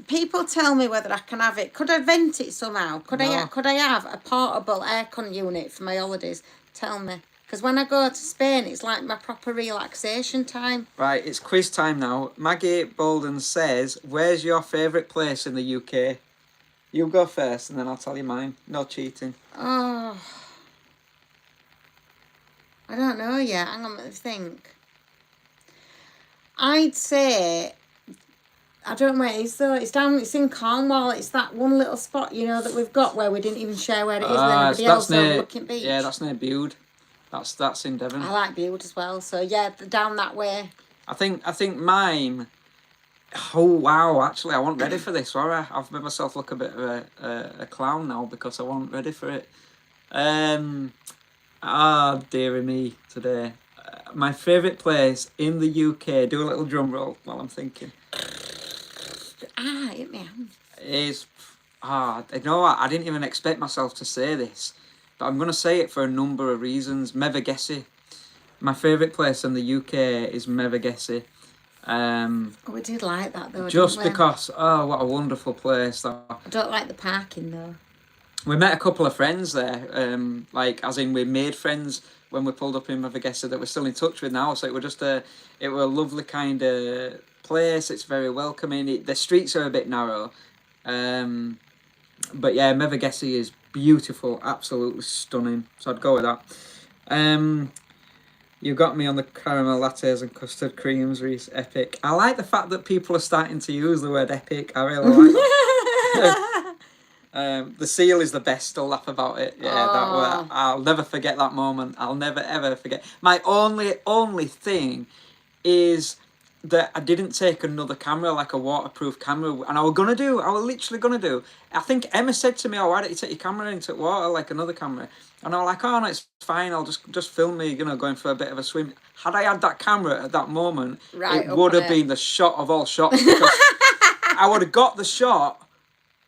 People tell me whether I can have it. Could I vent it somehow? Could I have a portable aircon unit for my holidays? Tell me. Because when I go to Spain, it's like my proper relaxation time. Right, it's quiz time now. Maggie Bolden says, where's your favourite place in the UK? You go first and then I'll tell you mine. No cheating. Oh. I don't know yet. Hang on, let me think. I'd say... I don't know where it is though. It's in Calwell. It's that one little spot, you know, that we've got where we didn't even share where it is with anybody else overlooking beach. Yeah, that's near Bude. That's in Devon. I like Bude as well. So yeah, down that way. I think mine. Oh wow! Actually, I wasn't ready for this. Sorry, I've made myself look a bit of a clown now because I wasn't ready for it. Dearie me today. my favourite place in the UK, do a little drum roll while I'm thinking, Hit me. is, you know what, I didn't even expect myself to say this, but I'm going to say it for a number of reasons. Mevagissey. My favourite place in the UK is Mevagissey. We did like that though, Just didn't we? because, what a wonderful place that. I don't like the parking though. We met a couple of friends there, as in we made friends when we pulled up in Mevagissey that we're still in touch with now. So it was it was a lovely kind of place. It's very welcoming. The streets are a bit narrow, but yeah, Mevagissey is beautiful, absolutely stunning. So I'd go with that. You got me on the caramel lattes and custard creams, Reese. Epic. I like the fact that people are starting to use the word epic. I really like that. The seal is the best. Still laugh about it. Yeah, that word. I'll never forget that moment. I'll never ever forget. My only thing is that I didn't take another camera, like a waterproof camera, and I was literally gonna do. I think Emma said to me, "Oh, why don't you take your camera into water like another camera?" And I was like, "Oh no, it's fine. I'll just film me, going for a bit of a swim." Had I had that camera at that moment, it would have been the shot of all shots. Because I would have got the shot.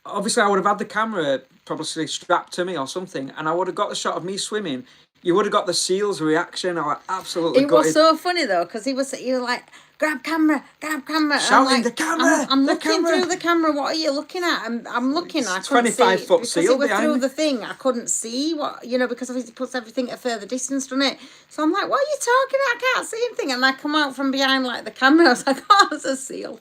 Obviously, I would have had the camera probably strapped to me or something, and I would have got the shot of me swimming. You would have got the seal's reaction. I was absolutely gutted. It was so funny though, because he was like, grab camera. Shouting, the camera! I'm looking through the camera. What are you looking at? I'm looking. I couldn't 25-foot see. seal because it was behind through me. the thing. I couldn't see what, because obviously it puts everything at a further distance, doesn't it? So I'm like, what are you talking about? I can't see anything. And I come out from behind like the camera. I was like, oh, it's a seal.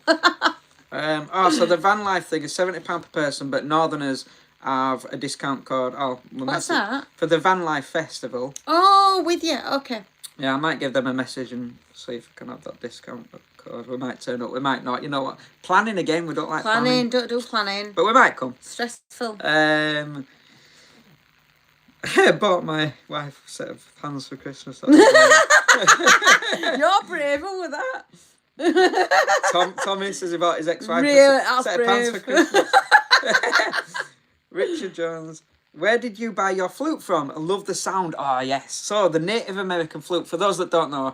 So the van life thing is £70 per person, but Northerners have a discount code. What's that? For the Van Life Festival. Oh, with you. Okay. Yeah, I might give them a message and see if I can have that discount code. We might turn up, we might not. You know what? Planning again, we don't like planning. Don't do planning. But we might come. Stressful. I bought my wife a set of pants for Christmas. You're brave with that. Tommy says he bought his ex-wife a set of pants for Christmas. Richard Jones, where did you buy your flute from? I love the sound. Oh, yes. So, the Native American flute, for those that don't know,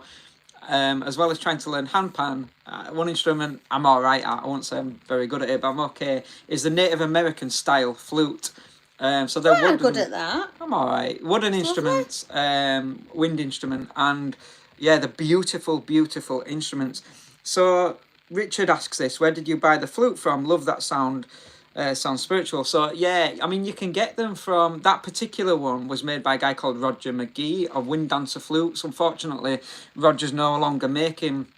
as well as trying to learn handpan, one instrument I'm all right at, I won't say I'm very good at it, but I'm okay, is the Native American style flute. So they're I'm good at that. I'm all right. Wooden instruments, wind instrument, and yeah, the beautiful, beautiful instruments. So, Richard asks this, where did you buy the flute from? Love that sound. Sounds spiritual. So yeah, I mean, you can get them from, that particular one was made by a guy called Roger McGee of Wind Dancer Flutes. Unfortunately, Roger's no longer making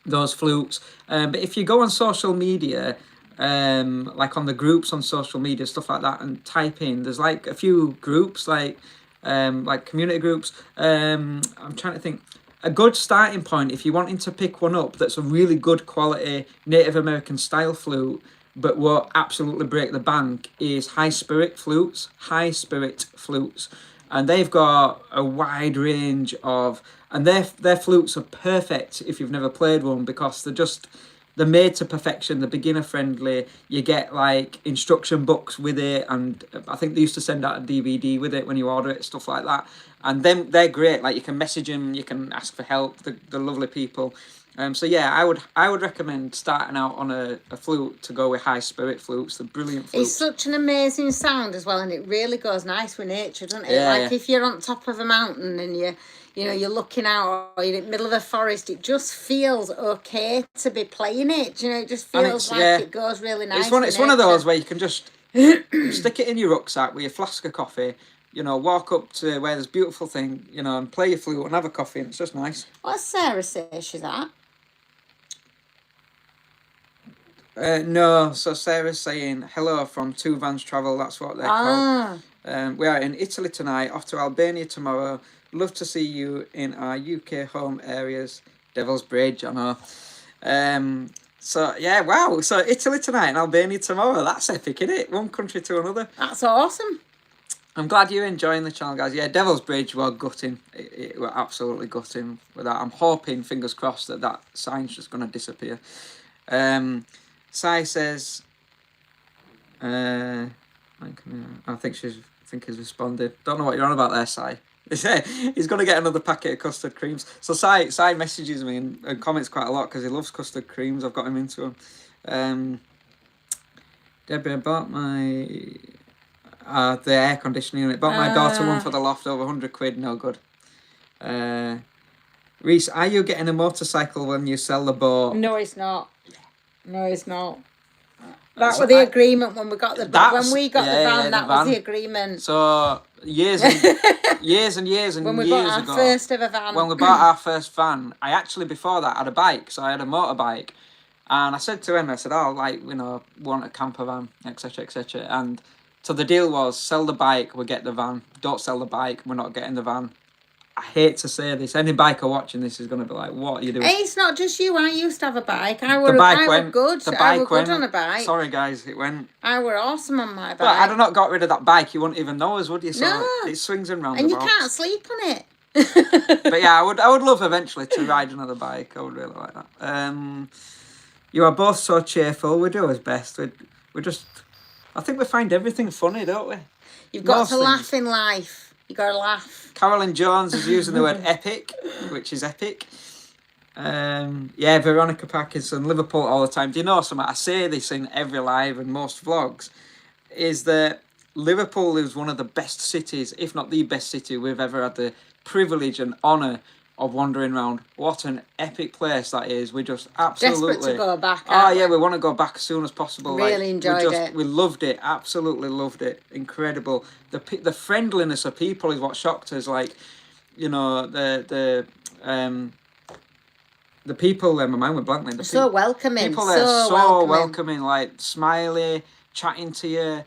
those flutes. But if you go on social media, like on the groups on social media, stuff like that, and type in, there's like a few groups, like community groups. I'm trying to think. A good starting point, if you're wanting to pick one up that's a really good quality Native American style flute, but what absolutely break the bank, is High Spirit Flutes. And they've got a wide range of, and their flutes are perfect if you've never played one, because they're made to perfection. They're beginner friendly. You get like instruction books with it, and I think they used to send out a DVD with it when you order it, stuff like that. And then they're great. Like, you can message them, you can ask for help. They're lovely people. So yeah, I would recommend starting out on a flute to go with High Spirit Flutes. They're brilliant flutes. It's such an amazing sound as well, and it really goes nice with nature, doesn't it? Yeah, like if you're on top of a mountain and you're looking out, or you're in the middle of a forest, it just feels okay to be playing it. It just feels like it goes really nice. It's one of those where you can just stick it in your rucksack with your flask of coffee. Walk up to where there's a beautiful thing, and play your flute and have a coffee, and it's just nice. What's Sarah say she's at? No, so Sarah's saying hello from Two Vans Travel. That's what they're called. We are in Italy tonight, off to Albania tomorrow. Love to see you in our UK home areas. Devil's Bridge, I know. So yeah, wow. So Italy tonight and Albania tomorrow. That's epic, isn't it? One country to another. That's awesome. I'm glad you're enjoying the channel, guys. Yeah, Devil's Bridge, we're gutting. We're absolutely gutting with that. I'm hoping, fingers crossed, that sign's just going to disappear. Sai says, I think he's responded. Don't know what you're on about there, Sai. He's going to get another packet of custard creams. So Si messages me and comments quite a lot because he loves custard creams. I've got him into them. Debbie, I bought my the air conditioning unit. Bought my daughter one for the loft, over 100 quid. No good. Reese, are you getting a motorcycle when you sell the boat? No, it's not. No, it's not. That was the agreement when we got the van. That was the agreement. So years and years and years and when we years bought ago, our first ever van. when we bought our first van, I actually before that had a bike, so I had a motorbike, and I said to him, I said, "Oh, like want a camper van, etc., etc." And so the deal was, sell the bike, we get the van. Don't sell the bike, we're not getting the van. I hate to say this. Any biker watching this is going to be like, what are you doing? Hey, it's not just you. I used to have a bike. I were good. I were good on a bike. Sorry, guys, it went. I were awesome on my bike. But had I not got rid of that bike, you wouldn't even know us, would you? So no. It swings and roundabouts. And you can't sleep on it. But yeah, I would love eventually to ride another bike. I would really like that. You are both so cheerful. We do our best. We just... I think we find everything funny, don't we? You've got to laugh in life. You got to laugh. Carolyn Jones is using the word epic, which is epic. Yeah, Veronica Parkinson, Liverpool all the time. Do you know something? I say this in every live and most vlogs, is that Liverpool is one of the best cities, if not the best city we've ever had the privilege and honour of wandering around. What an epic place that is. We just absolutely... Desperate to go back. Oh, yeah, we want to go back as soon as possible. Really enjoyed it. We loved it. Absolutely loved it. Incredible. The friendliness of people is what shocked us. Like, the people, my mind went blank. So welcoming. People there are so welcoming, like smiley, chatting to you.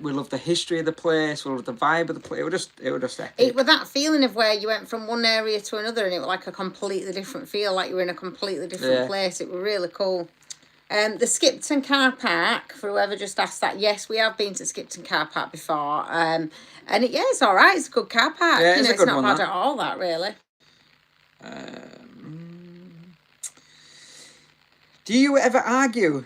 We love the history of the place. We love the vibe of the place. It was just epic. It was that feeling of where you went from one area to another, and it was like a completely different feel, like you were in a completely different place. It was really cool. The Skipton car park, for whoever just asked that, yes, we have been to Skipton car park before. It's all right. It's a good car park. Yeah, it's not bad at all. That really. Do you ever argue?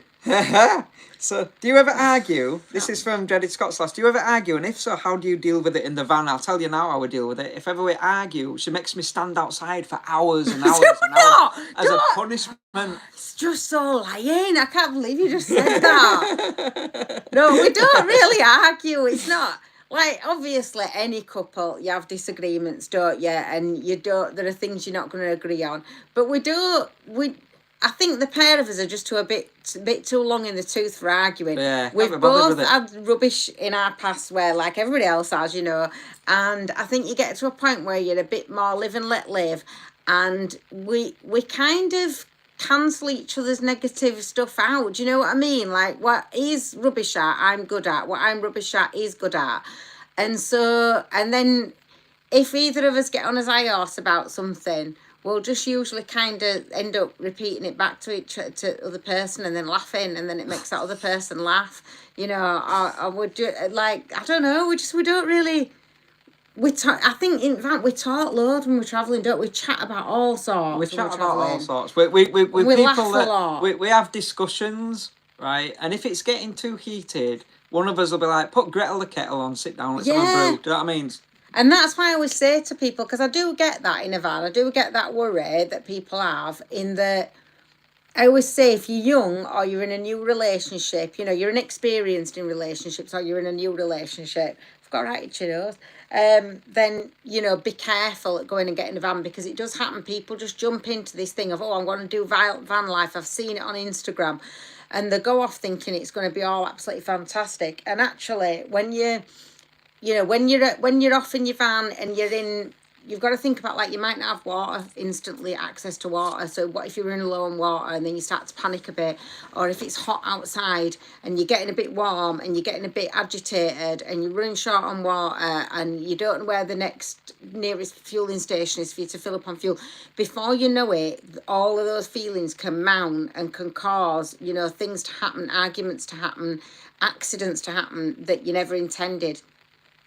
So, do you ever argue? This is from Dreaded Scott's Last. Do you ever argue? And if so, how do you deal with it in the van? I'll tell you now how we deal with it. If ever we argue, she makes me stand outside for hours and hours and hours as a punishment. It's just so lying. I can't believe you just said that. No, we don't really argue. It's not... Like, obviously, any couple, you have disagreements, don't you? And there are things you're not going to agree on. But I think the pair of us are just a bit too long in the tooth for arguing. Yeah, we've both had rubbish in our past where, like everybody else has, and I think you get to a point where you're a bit more live and let live, and we kind of cancel each other's negative stuff out. Do you know what I mean? Like, what he's rubbish at, I'm good at. What I'm rubbish at, he's good at. And then if either of us get on his high horse about something, we'll just usually kind of end up repeating it back to the other person and then laughing, and then it makes that other person laugh, or would do like, I don't know, we don't really, I think in fact we talk loads when we're travelling, don't we? Chat about all sorts. We chat about all sorts. We laugh a lot. We have discussions, right? And if it's getting too heated, one of us will be like, put Gretel the kettle on, sit down, let's have a brew. Do you know what I mean? And that's why I always say to people, because I do get that in a van, I do get that worry that people have in that, I always say if you're young or you're in a new relationship, you're inexperienced in relationships or you're in a new relationship, I've got right itchy nose, then, be careful at going and getting a van, because it does happen. People just jump into this thing of, I'm going to do van life. I've seen it on Instagram, and they go off thinking it's going to be all absolutely fantastic. And actually, when you're off in your van and you've got to think about, like, you might not have water, instantly access to water. So what if you're in low on water and then you start to panic a bit? Or if it's hot outside and you're getting a bit warm and you're getting a bit agitated and you're running short on water and you don't know where the nearest fueling station is for you to fill up on fuel. Before you know it, all of those feelings can mount and can cause, things to happen, arguments to happen, accidents to happen that you never intended.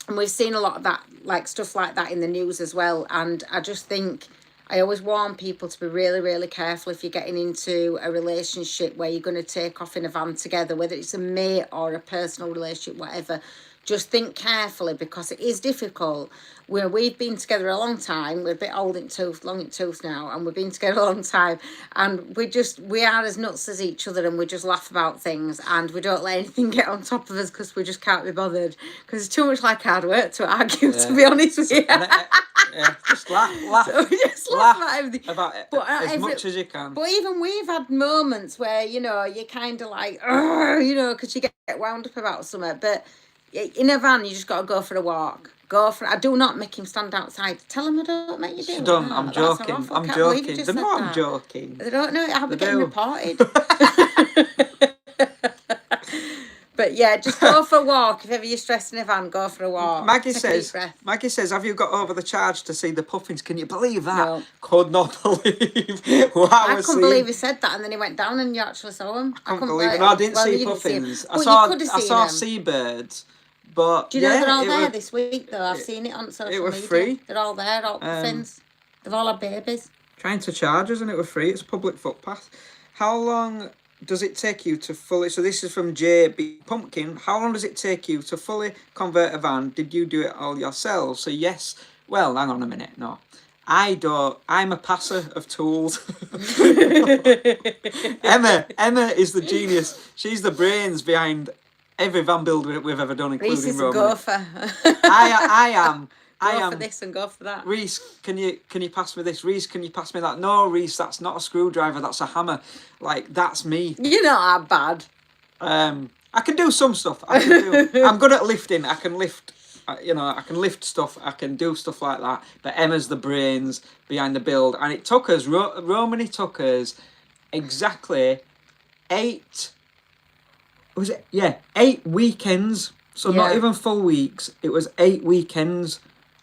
And we've seen a lot of that, like stuff like that in the news as well. And I just think, I always warn people to be really, really careful if you're getting into a relationship where you're going to take off in a van together, whether it's a mate or a personal relationship, whatever. just think carefully, because it is difficult. Where we've been together a long time, we're a bit old in tooth, long in tooth now, and we've been together a long time, and we are as nuts as each other, and we just laugh about things, and we don't let anything get on top of us because we just can't be bothered, because it's too much like hard work to argue, to be honest with you. Just laugh. So we just laugh about everything. About it But as much as you can. But even we've had moments where, you know, you're kind of like, "Ugh," you know, because you get wound up about something. But in a van, you just got to go for a walk. I do not make him stand outside. Tell him I don't make you do it. I'm joking. I'm joking. They know I'm joking. They don't know. I'll be getting reported. But yeah, just go for a walk. If ever you're stressed in a van, go for a walk. Maggie says, have you got over the charge to see the puffins? Can you believe that? No. Could not believe what I couldn't believe he said that, and then he went down and you actually saw him. I couldn't believe it. No, I didn't see puffins. I saw seabirds. But do you know they're all there this week though? I've seen it on social media. It was free. They're all there, all puffins. They've all had babies. Trying to charge us, and it was free. It's a public footpath. How long does it take you to fully... So this is from JB Pumpkin. How long does it take you to fully convert a van? Did you do it all yourselves? So yes. Well, hang on a minute. No. I don't. I'm a passer of tools. Emma is the genius. She's the brains behind every van build we've ever done, including Reese is Romany. a gopher. I am. Go for this and go for that. Reese, can you pass me this? Reese, can you pass me that? No, Reese, that's not a screwdriver. That's a hammer. Like, that's me. You're not that bad. I can do some stuff. I'm good at lifting. I can lift. I can lift stuff. I can do stuff like that. But Emma's the brains behind the build, and it took us. Romany took us exactly 8. Was it? Yeah, 8 weekends. So not even full weeks. It was 8 weekends,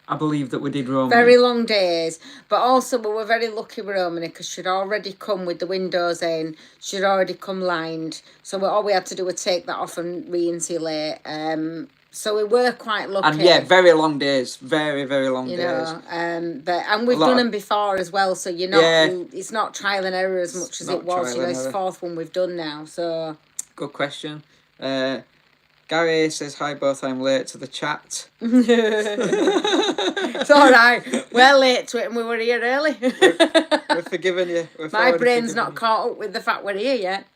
I believe, that we did Romany. Very long days. But also we were very lucky with Romany because she'd already come with the windows in. She'd already come lined. So all we had to do was take that off and re-insulate. So we were quite lucky. And very long days. Very, very long days. And we've done them before as well. So you're not. It's not trial and error as much as it was. It's the 4th one we've done now. So... Good question. Gary says, hi both, I'm late to the chat. It's all right. We're late to it and we were here early. We're forgiving you. My brain's not caught up with the fact we're here yet.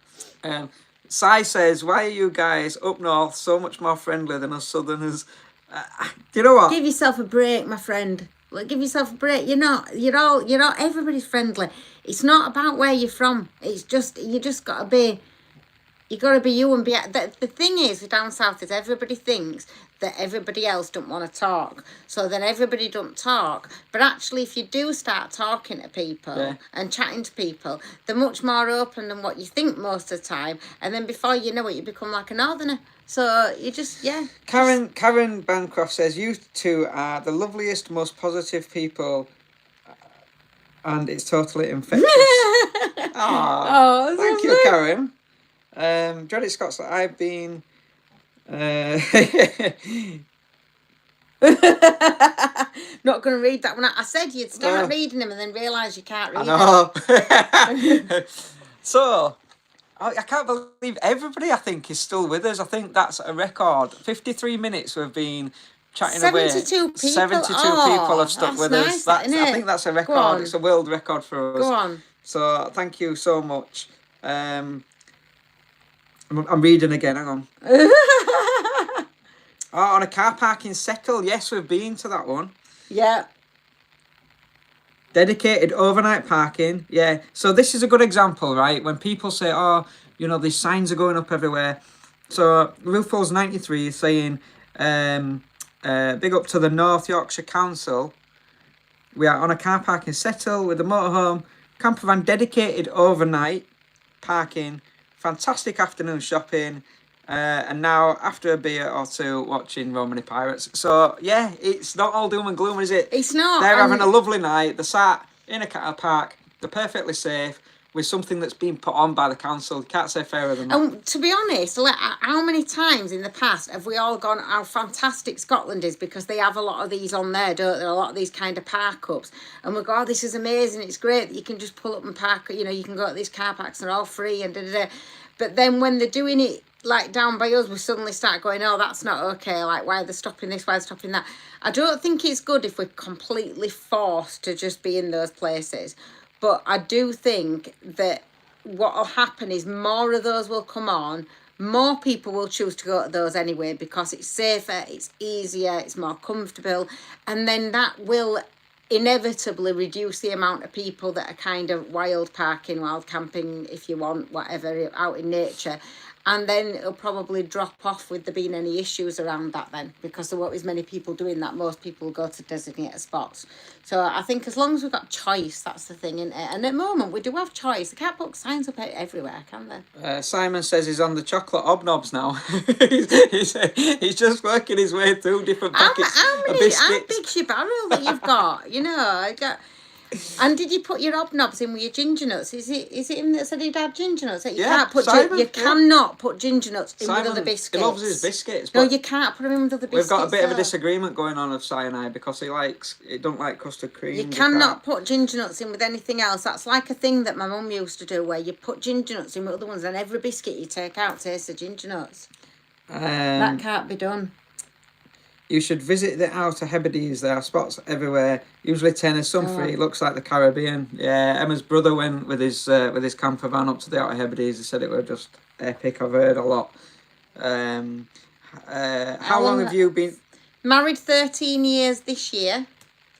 Sai says, why are you guys up north so much more friendly than us southerners? Do you know what? Give yourself a break, my friend. Like, give yourself a break. You're not, everybody's friendly. It's not about where you're from. It's just, you just got to be... You got to be you and be... The thing is, with down south, is everybody thinks that everybody else don't want to talk. So then everybody don't talk. But actually, if you do start talking to people and chatting to people, they're much more open than what you think most of the time. And then before you know it, you become like a northerner. So you just, Karen Bancroft says, you two are the loveliest, most positive people... And it's totally infectious. Oh, thank you, Karen. Dreaded Scott's like, I've been not going to read that one. I said you'd start reading them and then realise you can't read them. So I can't believe everybody, I think, is still with us. I think that's a record. 53 minutes we've been chatting 72 away. People. 72 people have stuck with nice, us. I think that's a record. It's a world record for us. Go on. So thank you so much. I'm reading again, hang on. On a car park in Settle. Yes, we've been to that one. Yeah. Dedicated overnight parking. Yeah. So this is a good example, right? When people say, these signs are going up everywhere. So Rufus 93 is saying, big up to the North Yorkshire Council. We are on a car park in Settle with a motorhome, camper van dedicated overnight parking. Fantastic afternoon shopping, and now after a beer or two watching Romany Pirates. So yeah, it's not all doom and gloom, is it? It's not. They're having a lovely night. They're sat in a car park. They're perfectly safe with something that's been put on by the council. You can't say fairer than that. And to be honest, like, how many times in the past have we all gone how fantastic Scotland is, because they have a lot of these on there, don't they? A lot of these kind of park ups, and we go, this is amazing, it's great that you can just pull up and park, you can go to these car parks, they're all free and da-da-da. But then when they're doing it like down by us, we suddenly start going, oh, that's not okay. Like, why are they stopping this? Why are they stopping that? I don't think it's good if we're completely forced to just be in those places. But I do think that what will happen is more of those will come on. More people will choose to go to those anyway because it's safer, it's easier, it's more comfortable. And then that will inevitably reduce the amount of people that are kind of wild parking, wild camping, if you want, whatever, out in nature. And then it'll probably drop off with there being any issues around that then, because there won't be as many people doing that. Most people go to designated spots. So I think as long as we've got choice, that's the thing, isn't it? And at the moment, we do have choice. They can't put signs up everywhere, can they? Simon says he's on the chocolate hobnobs now. he's just working his way through different packets How of biscuits. How big's your barrel that you've got? You know, I got... And did you put your hobnobs in with your ginger nuts? Is it him that said he'd had ginger nuts? You can't put Simon, you cannot put ginger nuts in Simon, with other biscuits. He loves his biscuits. No, you can't put them in with other biscuits. We've got a bit of a disagreement going on of cyanide because he don't like custard cream. You cannot put ginger nuts in with anything else. That's like a thing that my mum used to do, where you put ginger nuts in with other ones, and every biscuit you take out tastes of ginger nuts. That can't be done. You should visit the Outer Hebrides. There are spots everywhere. Usually tennis, some free. Looks like the Caribbean. Yeah, Emma's brother went with his camper van up to the Outer Hebrides. He said it was just epic. I've heard a lot. How long have you been married? 13 years this year,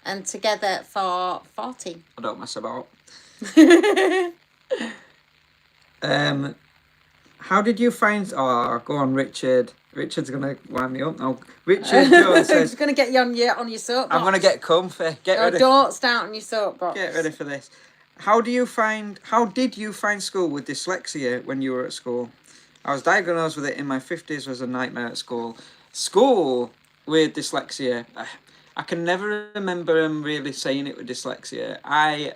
and together for 14. I don't mess about. How did you find? Oh, go on, Richard. Richard's gonna wind me up now. Richard Jones says, "He's gonna get you on your soapbox." I'm gonna get comfy. Get ready. Don't start on your soapbox. Get ready for this. How did you find school with dyslexia when you were at school? I was diagnosed with it in my 50s. Was a nightmare at school. School with dyslexia. I can never remember him really saying it with dyslexia. I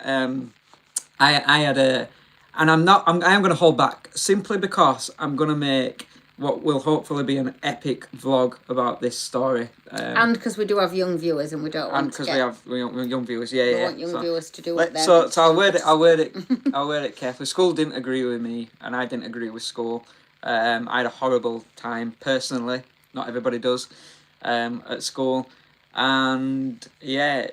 had a, and I am going to hold back simply because I'm going to make what will hopefully be an epic vlog about this story. And because we do have young viewers, and we don't want. And because we have young viewers, yeah. We want young viewers to do it. So I'll word it carefully. School didn't agree with me, and I didn't agree with school. I had a horrible time personally. Not everybody does. At school, and yeah.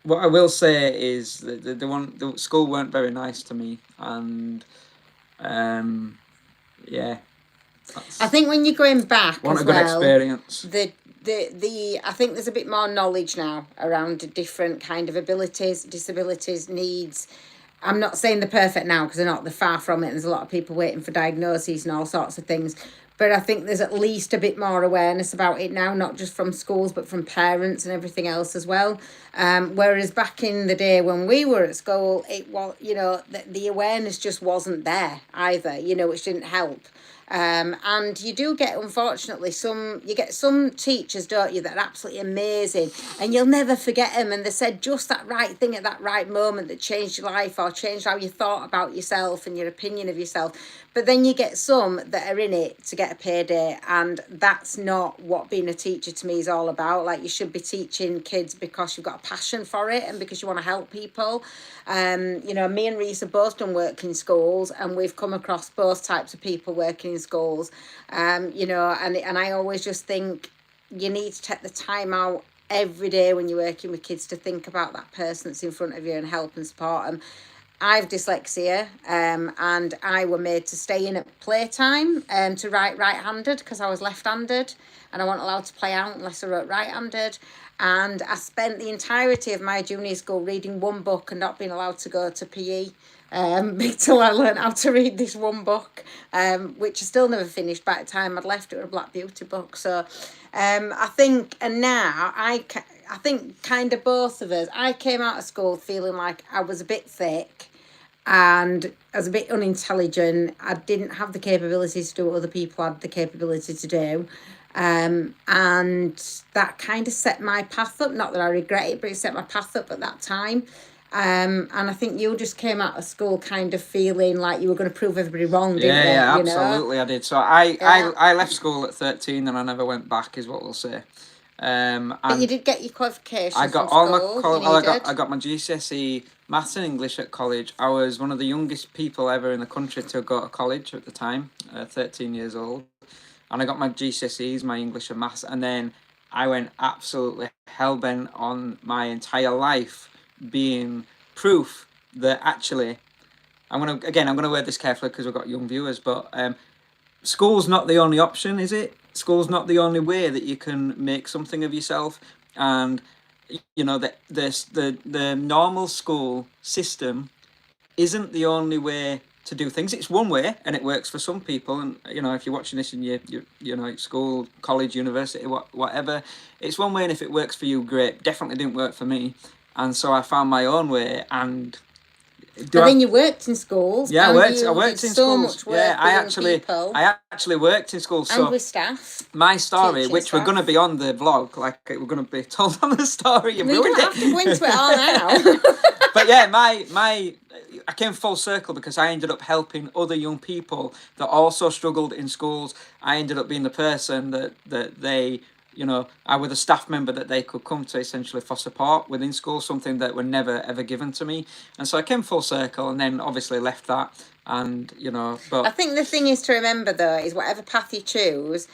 What I will say is that the school weren't very nice to me, and yeah. I think when you're going back, want a good experience. I think there's a bit more knowledge now around different kind of abilities, disabilities, needs. I'm not saying they're perfect now because they're far from it. There's a lot of people waiting for diagnoses and all sorts of things. But I think there's at least a bit more awareness about it now, not just from schools, but from parents and everything else as well. Whereas back in the day when we were at school, it was, the awareness just wasn't there either, which didn't help. And you do get, unfortunately, some teachers, don't you, that are absolutely amazing, and you'll never forget them, and they said just that right thing at that right moment that changed your life or changed how you thought about yourself and your opinion of yourself. But then you get some that are in it to get a payday, and that's not what being a teacher to me is all about. Like, you should be teaching kids because you've got a passion for it and because you want to help people. Me and Reese have both done work in schools, and we've come across both types of people working in schools. And I always just think you need to take the time out every day when you're working with kids to think about that person that's in front of you and help and support them. I've dyslexia, and I were made to stay in at playtime to write right-handed because I was left-handed, and I wasn't allowed to play out unless I wrote right-handed. And I spent the entirety of my junior school reading one book and not being allowed to go to PE till I learned how to read this one book, which I still never finished by the time I'd left. It was a Black Beauty book. So I think, and now I think kind of both of us, I came out of school feeling like I was a bit thick and I was a bit unintelligent. I didn't have the capabilities to do what other people had the capability to do. And that kind of set my path up. Not that I regret it, but it set my path up at that time. And I think you just came out of school kind of feeling like you were going to prove everybody wrong, didn't you? Yeah, absolutely, I did. So I left school at 13 and I never went back, is what we'll say. But you did get your qualifications. I got from all school, my I got my GCSE, maths and English at college. I was one of the youngest people ever in the country to go to college at the time, 13 years old. And I got my GCSEs, my English and maths, and then I went absolutely hell-bent on my entire life being proof that actually, I'm gonna word this carefully because we've got young viewers, but school's not the only option, is it? School's not the only way that you can make something of yourself. And you know, the normal school system isn't the only way to do things. It's one way, and it works for some people. And you know, if you're watching this in your school, college, university, whatever, it's one way. And if it works for you, great. Definitely didn't work for me, and so I found my own way. And then you worked in schools. Yeah, I worked in so schools. Much work I actually worked in schools. And with staff. My story, which we're going to be on the vlog, like we're going to be told on the story. You don't have to go into it all now. But yeah, I came full circle because I ended up helping other young people that also struggled in schools. I ended up being the person that they, you know, I was a staff member that they could come to essentially for support within school, something that were never ever given to me. And so I came full circle, and then obviously left that. And you know, but I think the thing is to remember though is whatever path you choose,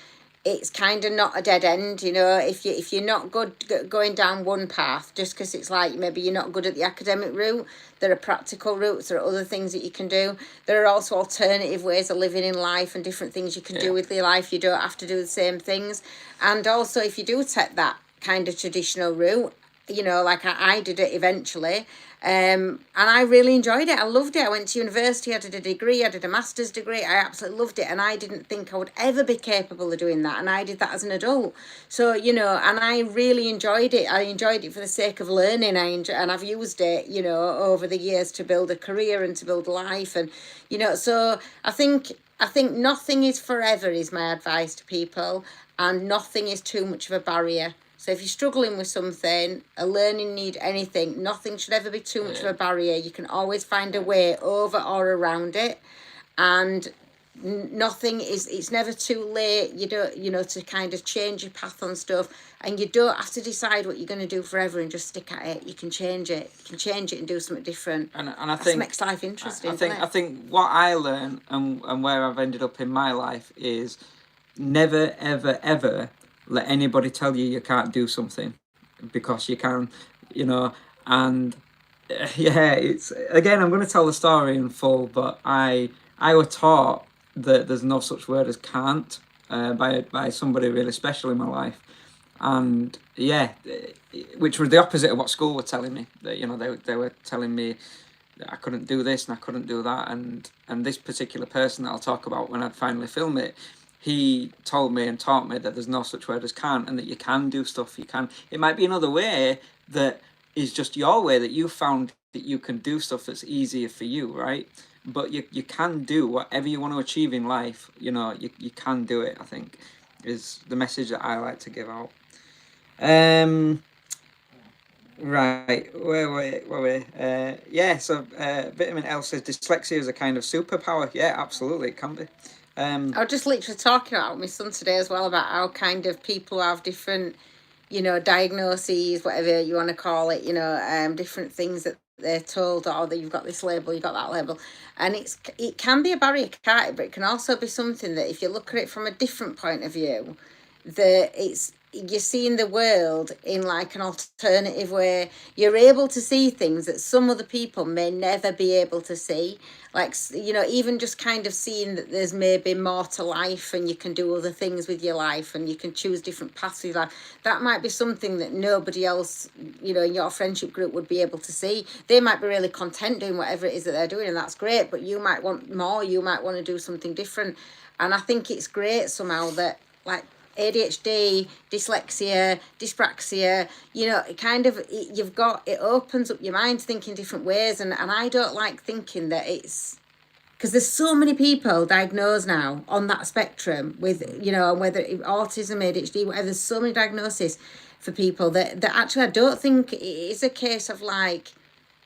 it's kind of not a dead end, you know. If you're not good going down one path, just because it's like maybe you're not good at the academic route, there are practical routes, there are other things that you can do. There are also alternative ways of living in life and different things you can do with your life. You don't have to do the same things. And also, if you do take that kind of traditional route, you know, like I did it eventually, and I really enjoyed it. I loved it. I went to university, I did a degree, I did a master's degree. I absolutely loved it, and I didn't think I would ever be capable of doing that, and I did that as an adult. So, you know, and I really enjoyed it. I enjoyed it for the sake of learning. And I've used it, you know, over the years to build a career and to build life. And, you know, so I think nothing is forever is my advice to people, and nothing is too much of a barrier. So if you're struggling with something, a learning need, anything, nothing should ever be too much of a barrier. You can always find a way over or around it. And nothing is, it's never too late, you don't, you know, to kind of change your path on stuff. And you don't have to decide what you're going to do forever and just stick at it. You can change it. You can change it and do something different. And I think makes life interesting. I think what I learned and where I've ended up in my life is never, ever, ever let anybody tell you can't do something, because you can, you know. And yeah, it's, again, I'm going to tell the story in full, but I was taught that there's no such word as can't by somebody really special in my life. And yeah, which was the opposite of what school were telling me. That, you know, they were telling me that I couldn't do this and I couldn't do that. And this particular person that I'll talk about when I'd finally film it, he told me and taught me that there's no such word as can't, and that you can do stuff. You can. It might be another way that is just your way, that you found that you can do stuff that's easier for you, right? But you can do whatever you want to achieve in life. You know, you can do it, I think, is the message that I like to give out. Right, where were we? Yeah, so Vitamin L says dyslexia is a kind of superpower. Yeah, absolutely, it can be. I was just literally talking about my son today as well, about how kind of people have different, you know, diagnoses, whatever you want to call it, you know, different things that they're told, oh, that you've got this label, you've got that label. And it can be a barrier, can't it? But it can also be something that if you look at it from a different point of view, that you're seeing the world in like an alternative way. You're able to see things that some other people may never be able to see. Like, you know, even just kind of seeing that there's maybe more to life, and you can do other things with your life, and you can choose different paths with life. That might be something that nobody else, you know, in your friendship group would be able to see. They might be really content doing whatever it is that they're doing, and that's great, but you might want more, you might want to do something different. And I think it's great somehow that, like, ADHD, dyslexia, dyspraxia, you know, it kind of, it opens up your mind to think in different ways. And I don't like thinking that it's, because there's so many people diagnosed now on that spectrum with, you know, whether autism, ADHD, whatever, there's so many diagnoses for people that actually I don't think it is a case of like,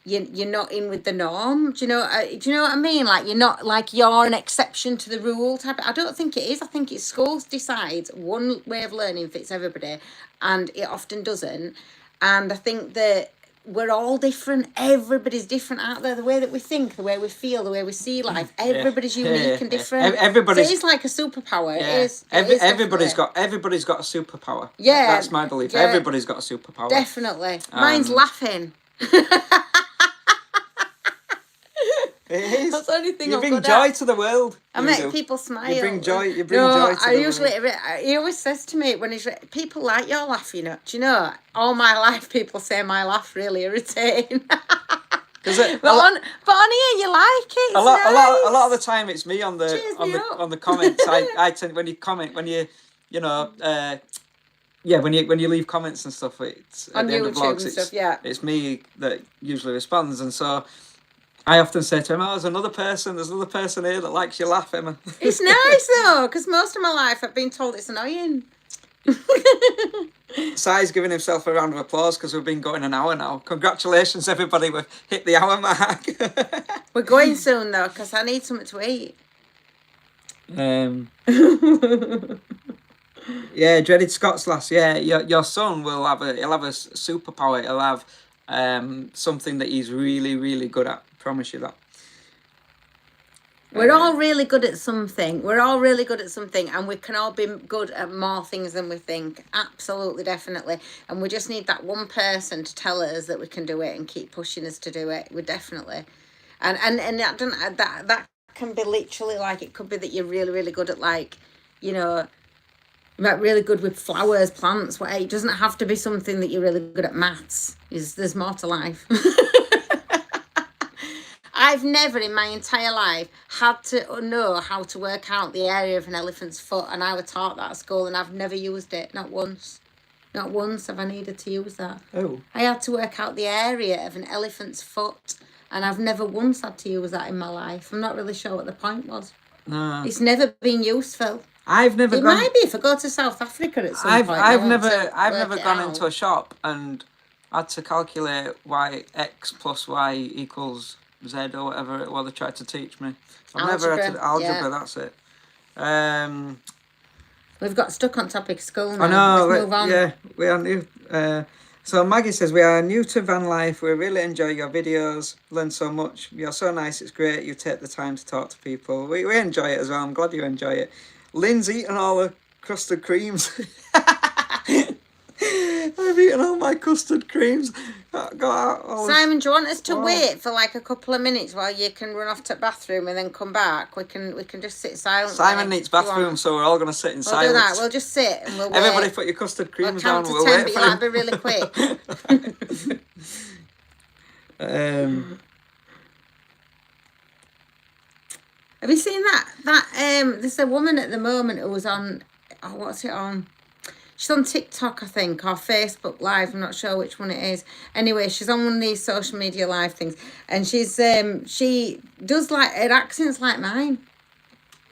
you're not in with the norm. Do you know what I mean? Like, you're not, like, you're an exception to the rule type. I don't think it is. I think it's schools decides one way of learning fits everybody, and it often doesn't. And I think that we're all different. Everybody's different out there. The way that we think, the way we feel, the way we see life. Everybody's unique and different. Everybody's, so it's like a superpower. yeah. It is. Everybody's got a superpower. Yeah, that's my belief. Yeah, everybody's got a superpower. Definitely. Mine's laughing. It is. That's the only thing. You bring joy to the world. I make people smile. You bring joy. You bring joy to the world. He always says to me when people like your laugh. Do you know? All my life, people say my laugh really irritating. But on here, you like it. A lot of the time, it's me on the comments. I tend when you comment when you when you leave comments and stuff. It's on at the end of YouTube vlogs. And stuff, yeah. It's me that usually responds, and so. I often say to him, there's another person here that likes your laugh, Emma. It's nice though, because most of my life I've been told it's annoying. Si's giving himself a round of applause because we've been going an hour now. Congratulations, everybody, we've hit the hour mark. We're going soon though, because I need something to eat. Yeah, dreaded Scots lass. Yeah, your son will have a superpower. He'll have something that he's really, really good at. Promise you that. We're all really good at something. And we can all be good at more things than we think. Absolutely, definitely. And we just need that one person to tell us that we can do it and keep pushing us to do it. We definitely. And that can be literally like, it could be that you're really, really good at like, really good with flowers, plants. It doesn't have to be something that you're really good at maths. There's more to life. I've never in my entire life had to know how to work out the area of an elephant's foot, and I was taught that at school, and I've never used it, not once. Not once have I needed to use that. Oh. I had to work out the area of an elephant's foot, and I've never once had to use that in my life. I'm not really sure what the point was. No. It's never been useful. I've never It might be if I go to South Africa at some point. I've never gone into a shop and had to calculate why X plus Y equals Z or whatever it was they tried to teach me. I've never had to algebra. Yeah. That's it. We've got stuck on topic school now. I know. Let's move on. Yeah, we are new. So Maggie says we are new to van life. We really enjoy your videos. Learn so much. You're so nice. It's great. You take the time to talk to people. We enjoy it as well. I'm glad you enjoy it. Lynn's eating all the custard creams. I've eaten all my custard creams. Simon, do you want us to wait for like a couple of minutes while you can run off to the bathroom and then come back? We can just sit silently. Simon needs bathroom, so we're all going to sit in silence. We'll do that. We'll just sit and we'll wait. Everybody put your custard creams down. We'll count to 10, but you'll have to be really quick. Have you seen that? There's a woman at the moment who was on, what's it on? She's on TikTok, I think, or Facebook Live. I'm not sure which one it is. Anyway, she's on one of these social media live things, and she does like her accent's like mine,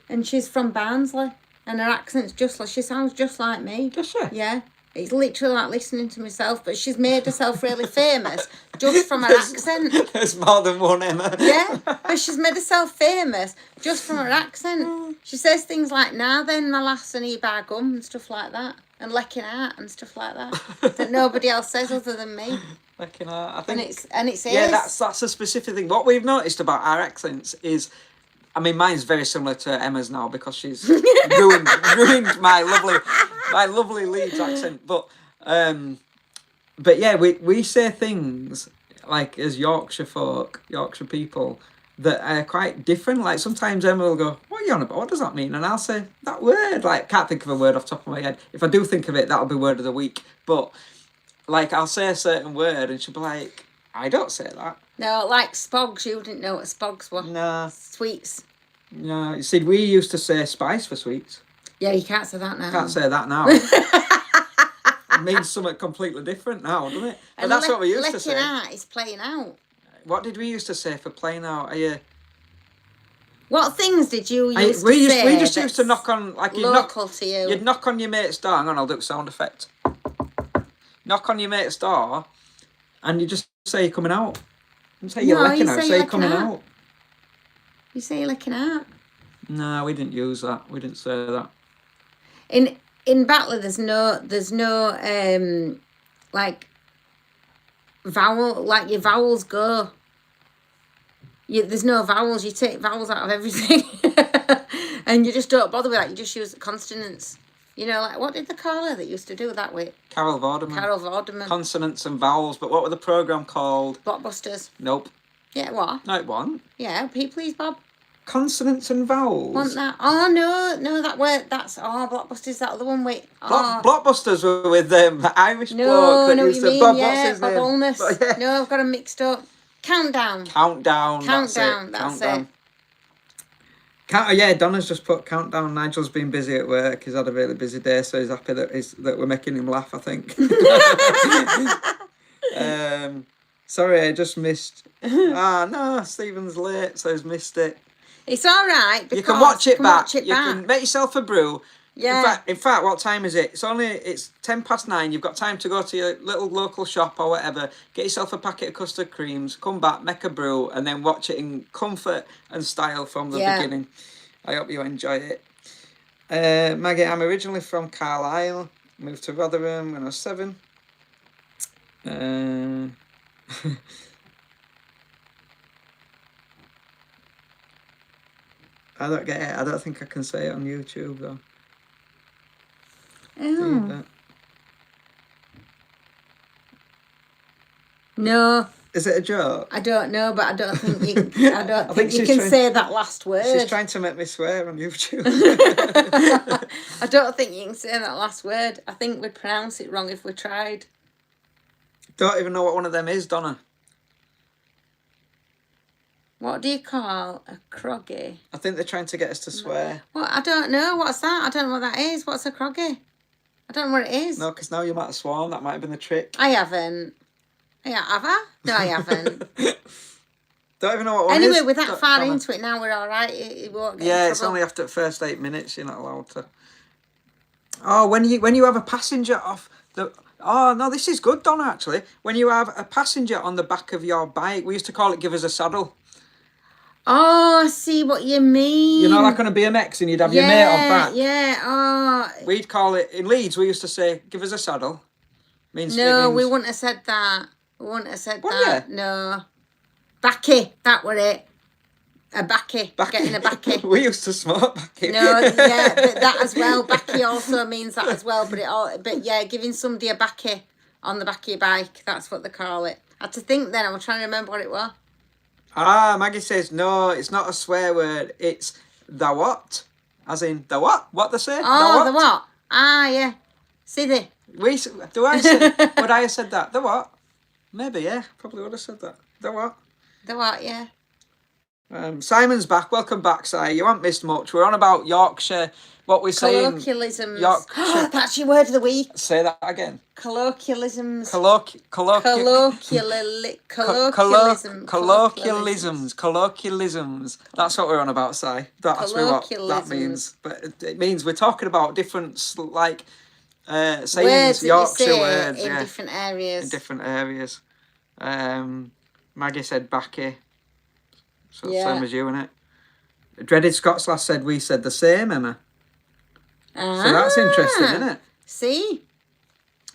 and she's from Barnsley, and her accent's she sounds just like me. Does she? Yeah. It's literally like listening to myself, but she's made herself really famous just from her accent. There's more than one Emma. Yeah, but she's made herself famous just from her accent. She says things like, "Nah, then my lass and eat bar gum" and stuff like that, and lecking out and stuff like that that nobody else says other than me. Lecking out, I think. And it's yeah, that's a specific thing. What we've noticed about our accents is. I mean, mine's very similar to Emma's now because she's ruined my lovely Leeds accent. But yeah, we say things like as Yorkshire folk, Yorkshire people, that are quite different. Like sometimes Emma will go, "What are you on about? What does that mean?" And I'll say that word. Like can't think of a word off the top of my head. If I do think of it, that'll be word of the week. But like I'll say a certain word, and she'll be like, "I don't say that." No, like spogs. You didn't know what spogs were. No. Sweets. No, you see, we used to say spice for sweets. Yeah, you can't say that now. Can't say that now. It means something completely different now, doesn't it? But that's what we used to say. Lecking out is playing out. What did we used to say for playing out? Are you... What things did you used to say? We just used to knock on... like local to you. You'd knock on your mate's door. Hang on, I'll do a sound effect. Knock on your mate's door and you just say you're coming out. You say you're lecking out, say you're coming out. You say you're lecking out. No, we didn't use that. We didn't say that. In Batley, there's no like vowel, like your vowels go. There's no vowels. You take vowels out of everything, and you just don't bother with that. You just use consonants. You know, like what did the caller that used to do that with? Carol Vorderman. Carol Vorderman. Consonants and vowels. But what were the programme called? Blockbusters. Nope. Yeah, what? No, it wasn't. Yeah, please, Bob. Consonants and vowels. Want that? Oh no, that word. That's Blockbusters. That other one with Blockbusters were with the Irish bloke. No, that what you mean? Bob, Yeah, what's his Bob name? Olness. Yeah. No, I've got them mixed up. Countdown. That's it. Yeah, Donna's just put countdown. Nigel's been busy at work. He's had a really busy day, so he's happy that we're making him laugh, I think. Sorry, I just missed. No, Stephen's late, so he's missed it. It's all right. You can watch it back. You can make yourself a brew. Yeah. In fact, what time is it? It's 9:10. You've got time to go to your little local shop or whatever. Get yourself a packet of custard creams. Come back, make a brew, and then watch it in comfort and style from the beginning. I hope you enjoy it. Maggie, I'm originally from Carlisle. Moved to Rotherham when I was 7. I don't get it. I don't think I can say it on YouTube though. Oh. No. Is it a joke? I don't know, but I don't think you. I don't think you can say that last word. She's trying to make me swear on YouTube. I don't think you can say that last word. I think we'd pronounce it wrong if we tried. Don't even know what one of them is, Donna. What do you call a croggy? I think they're trying to get us to swear. Well, I don't know. What's that? I don't know what that is. What's a croggy? I don't know what it is. No, because now you might have sworn. That might have been the trick. I haven't. Yeah, have I? No, I haven't. Don't even know what one is. Anyway, we're that far into it now. We're all right. It won't get in trouble. It's only after the first 8 minutes. You're not allowed to. Oh, when you have a passenger off the. Oh no, this is good, Donna. Actually, when you have a passenger on the back of your bike, we used to call it "give us a saddle." Oh, I see what you mean. You know, like on a BMX, and you'd have your mate on back. Yeah. Oh. We'd call it in Leeds. We used to say, "Give us a saddle." We wouldn't have said that. Yeah. No. Backy, that were it. A backy. Getting a backy. We used to smoke backy. No, yeah, but that as well. Backy also means that as well. But yeah, giving somebody a backy on the back of your bike. That's what they call it. I had to think then. I was trying to remember what it was. Maggie says, no, it's not a swear word. It's the what? As in, the what? What they say? Oh, the what? Yeah. See the... Would I have said that? The what? Maybe, yeah. Probably would have said that. The what? The what, yeah. Simon's back. Welcome back, Si. You haven't missed much. We're on about Yorkshire. What we're saying... Colloquialisms. Yorkshire. That's your word of the week. Say that again. Colloquialisms. Colloquialisms. That's what we're on about, Si. That's what that means. But it means we're talking about different, like, sayings, words Yorkshire words. In different areas. In different areas. Maggie said backy. So same as you, innit? Dreaded Scots last said we said the same, Emma. So that's interesting, isn't it? See?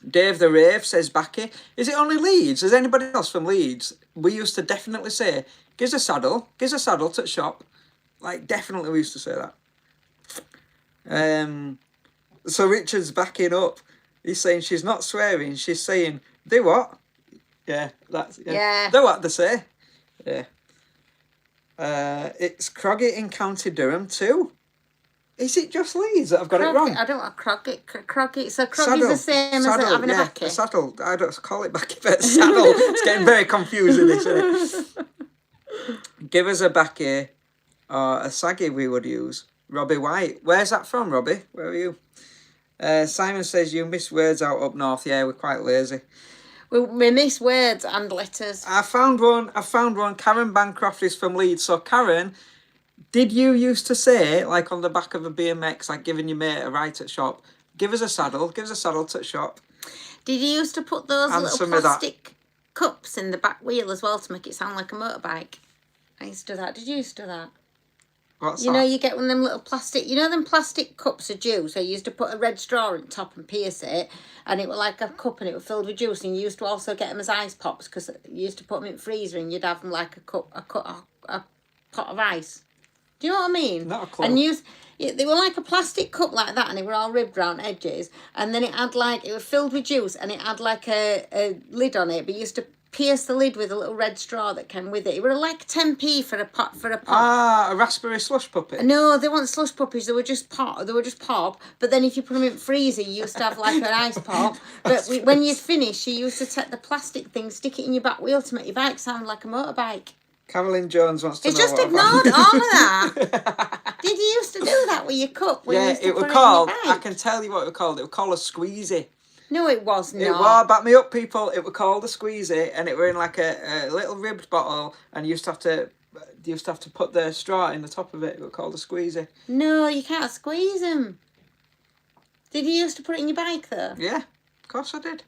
Dave the Rave says backy. Is it only Leeds? Is anybody else from Leeds? We used to definitely say, gives a saddle to the shop. Like, definitely we used to say that. So Richard's backing up. He's saying she's not swearing. She's saying, do what? Yeah, that's... Yeah. Do what they say. Yeah. It's Crogget in County Durham too. Is it just Leeds that I've got it wrong? I don't want Crogget. So Crogget's the same as having a backy? A saddle. I don't call it backy, but a saddle. It's getting very confusing, isn't it? Give us a backy or a saggy we would use. Robbie White. Where's that from, Robbie? Where are you? Simon says you miss words out up north. Yeah, we're quite lazy. We miss words and letters. I found one. Karen Bancroft is from Leeds. So Karen, did you used to say, like on the back of a BMX, like giving your mate a ride at shop, give us a saddle to the shop? Did you used to put those little plastic cups in the back wheel as well to make it sound like a motorbike? I used to do that. Did you used to do that? What's You know, that? you get one of them little plastic, you know them plastic cups of juice? I used to put a red straw on top and pierce it, and it was like a cup and it was filled with juice, and you used to also get them as ice pops, because you used to put them in the freezer and you'd have them like a pot of ice. Do you know what I mean? Not a clue. And they were like a plastic cup like that, and they were all ribbed round edges, and then it had like, it was filled with juice, and it had like a lid on it, but you used to pierce the lid with a little red straw that came with it. It were like 10p for a pot. Ah, a raspberry slush puppet. No, they weren't slush puppies. They were just pop. But then if you put them in the freezer, you used to have like an ice pop. But when you'd finish, you used to take the plastic thing, stick it in your back wheel to make your bike sound like a motorbike. Carolyn Jones wants to It's know. just ignored all of that. Did you used to do that with your cup? When you Yeah, used to it was put called. in your I bike? can tell you what it was called. It was called a squeezy. No, it was not. It was, back me up, people. It was called a squeezy, and it were in like a little ribbed bottle, and you used to have to put the straw in the top of it. It was called a squeezy. No, you can't squeeze them. Did you used to put it in your bike though? Yeah, of course I did.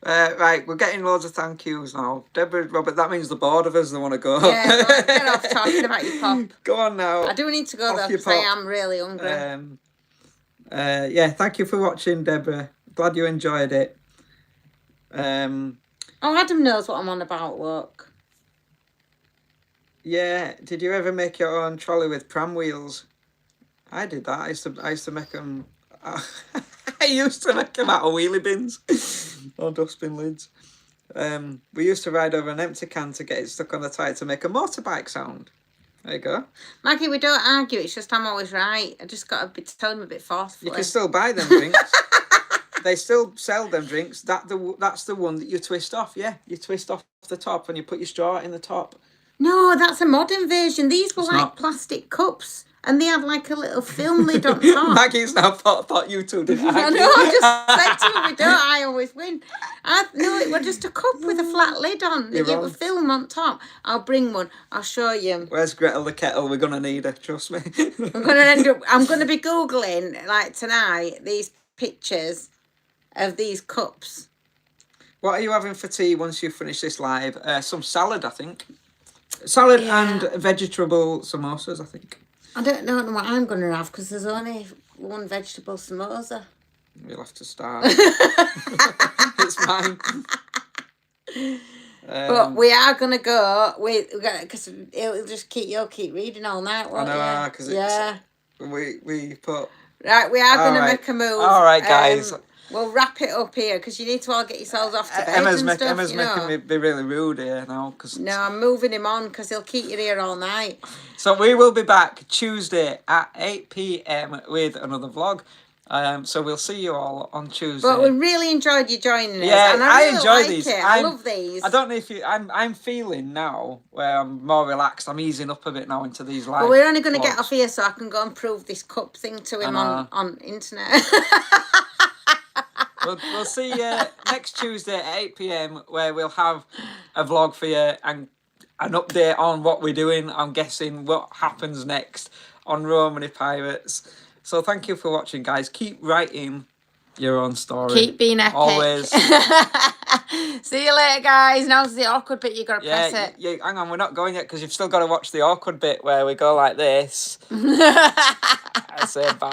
Right, we're getting loads of thank yous now. Deborah, Robert, that means the board of us, they want to go. Yeah, go on, get off talking about your pop. Go on now. I do need to go Off though, your because I pop. am really hungry. Yeah, thank you for watching, Deborah. Glad you enjoyed it. Oh, Adam knows what I'm on about, look. Yeah, did you ever make your own trolley with pram wheels? I did that. I used to make them. I used to make them out of wheelie bins or dustbin lids. We used to ride over an empty can to get it stuck on the tyre to make a motorbike sound. There you go. Maggie, we don't argue. It's just I'm always right. I just got to tell him a bit forcefully. You can still buy them drinks. They still sell them drinks. That's the one that you twist off. Yeah, you twist off the top and you put your straw in the top. No, that's a modern version. These were It's like not. plastic cups, and they had like a little film lid on top. Maggie's now thought you two didn't I argue. know, I just said to him, we don't, I always win. No, it was just a cup with a flat lid on. You're It wrong. was film on top. I'll bring one. I'll show you. Where's Gretel the kettle? We're gonna need her. Trust me. I'm gonna be googling like tonight these pictures of these cups. What are you having for tea once you finish this live? Some salad, I think. Salad and vegetable samosas, I think. I don't know what I'm gonna have because there's only one vegetable samosa. You'll have to start. It's mine. But we are gonna go. Because you'll keep reading all night. I Won't know, you? because Yeah. we put. Right, we are going to Alright. make a move. Alright, guys. We'll wrap it up here because you need to all get yourselves off to bed Emma's and stuff, making you know. me be really rude here now. No, I'm moving him on because he'll keep you here all night. So we will be back Tuesday at 8 p.m. with another vlog. So we'll see you all on Tuesday. But we really enjoyed you joining us. Yeah, and I really enjoy like these. It. I love these. I don't know if you. I'm feeling now where I'm more relaxed. I'm easing up a bit now into these live. But we're only going to vlogs. get off here so I can go and prove this cup thing to him on internet. We'll see you next Tuesday at 8 p.m. where we'll have a vlog for you and an update on what we're doing. I'm guessing what happens next on Romany Pirates. So thank you for watching, guys. Keep writing your own story. Keep being epic. Always. See you later, guys. Now's the awkward bit. You got to press it. Yeah, hang on. We're not going yet because you've still got to watch the awkward bit where we go like this. I say bye.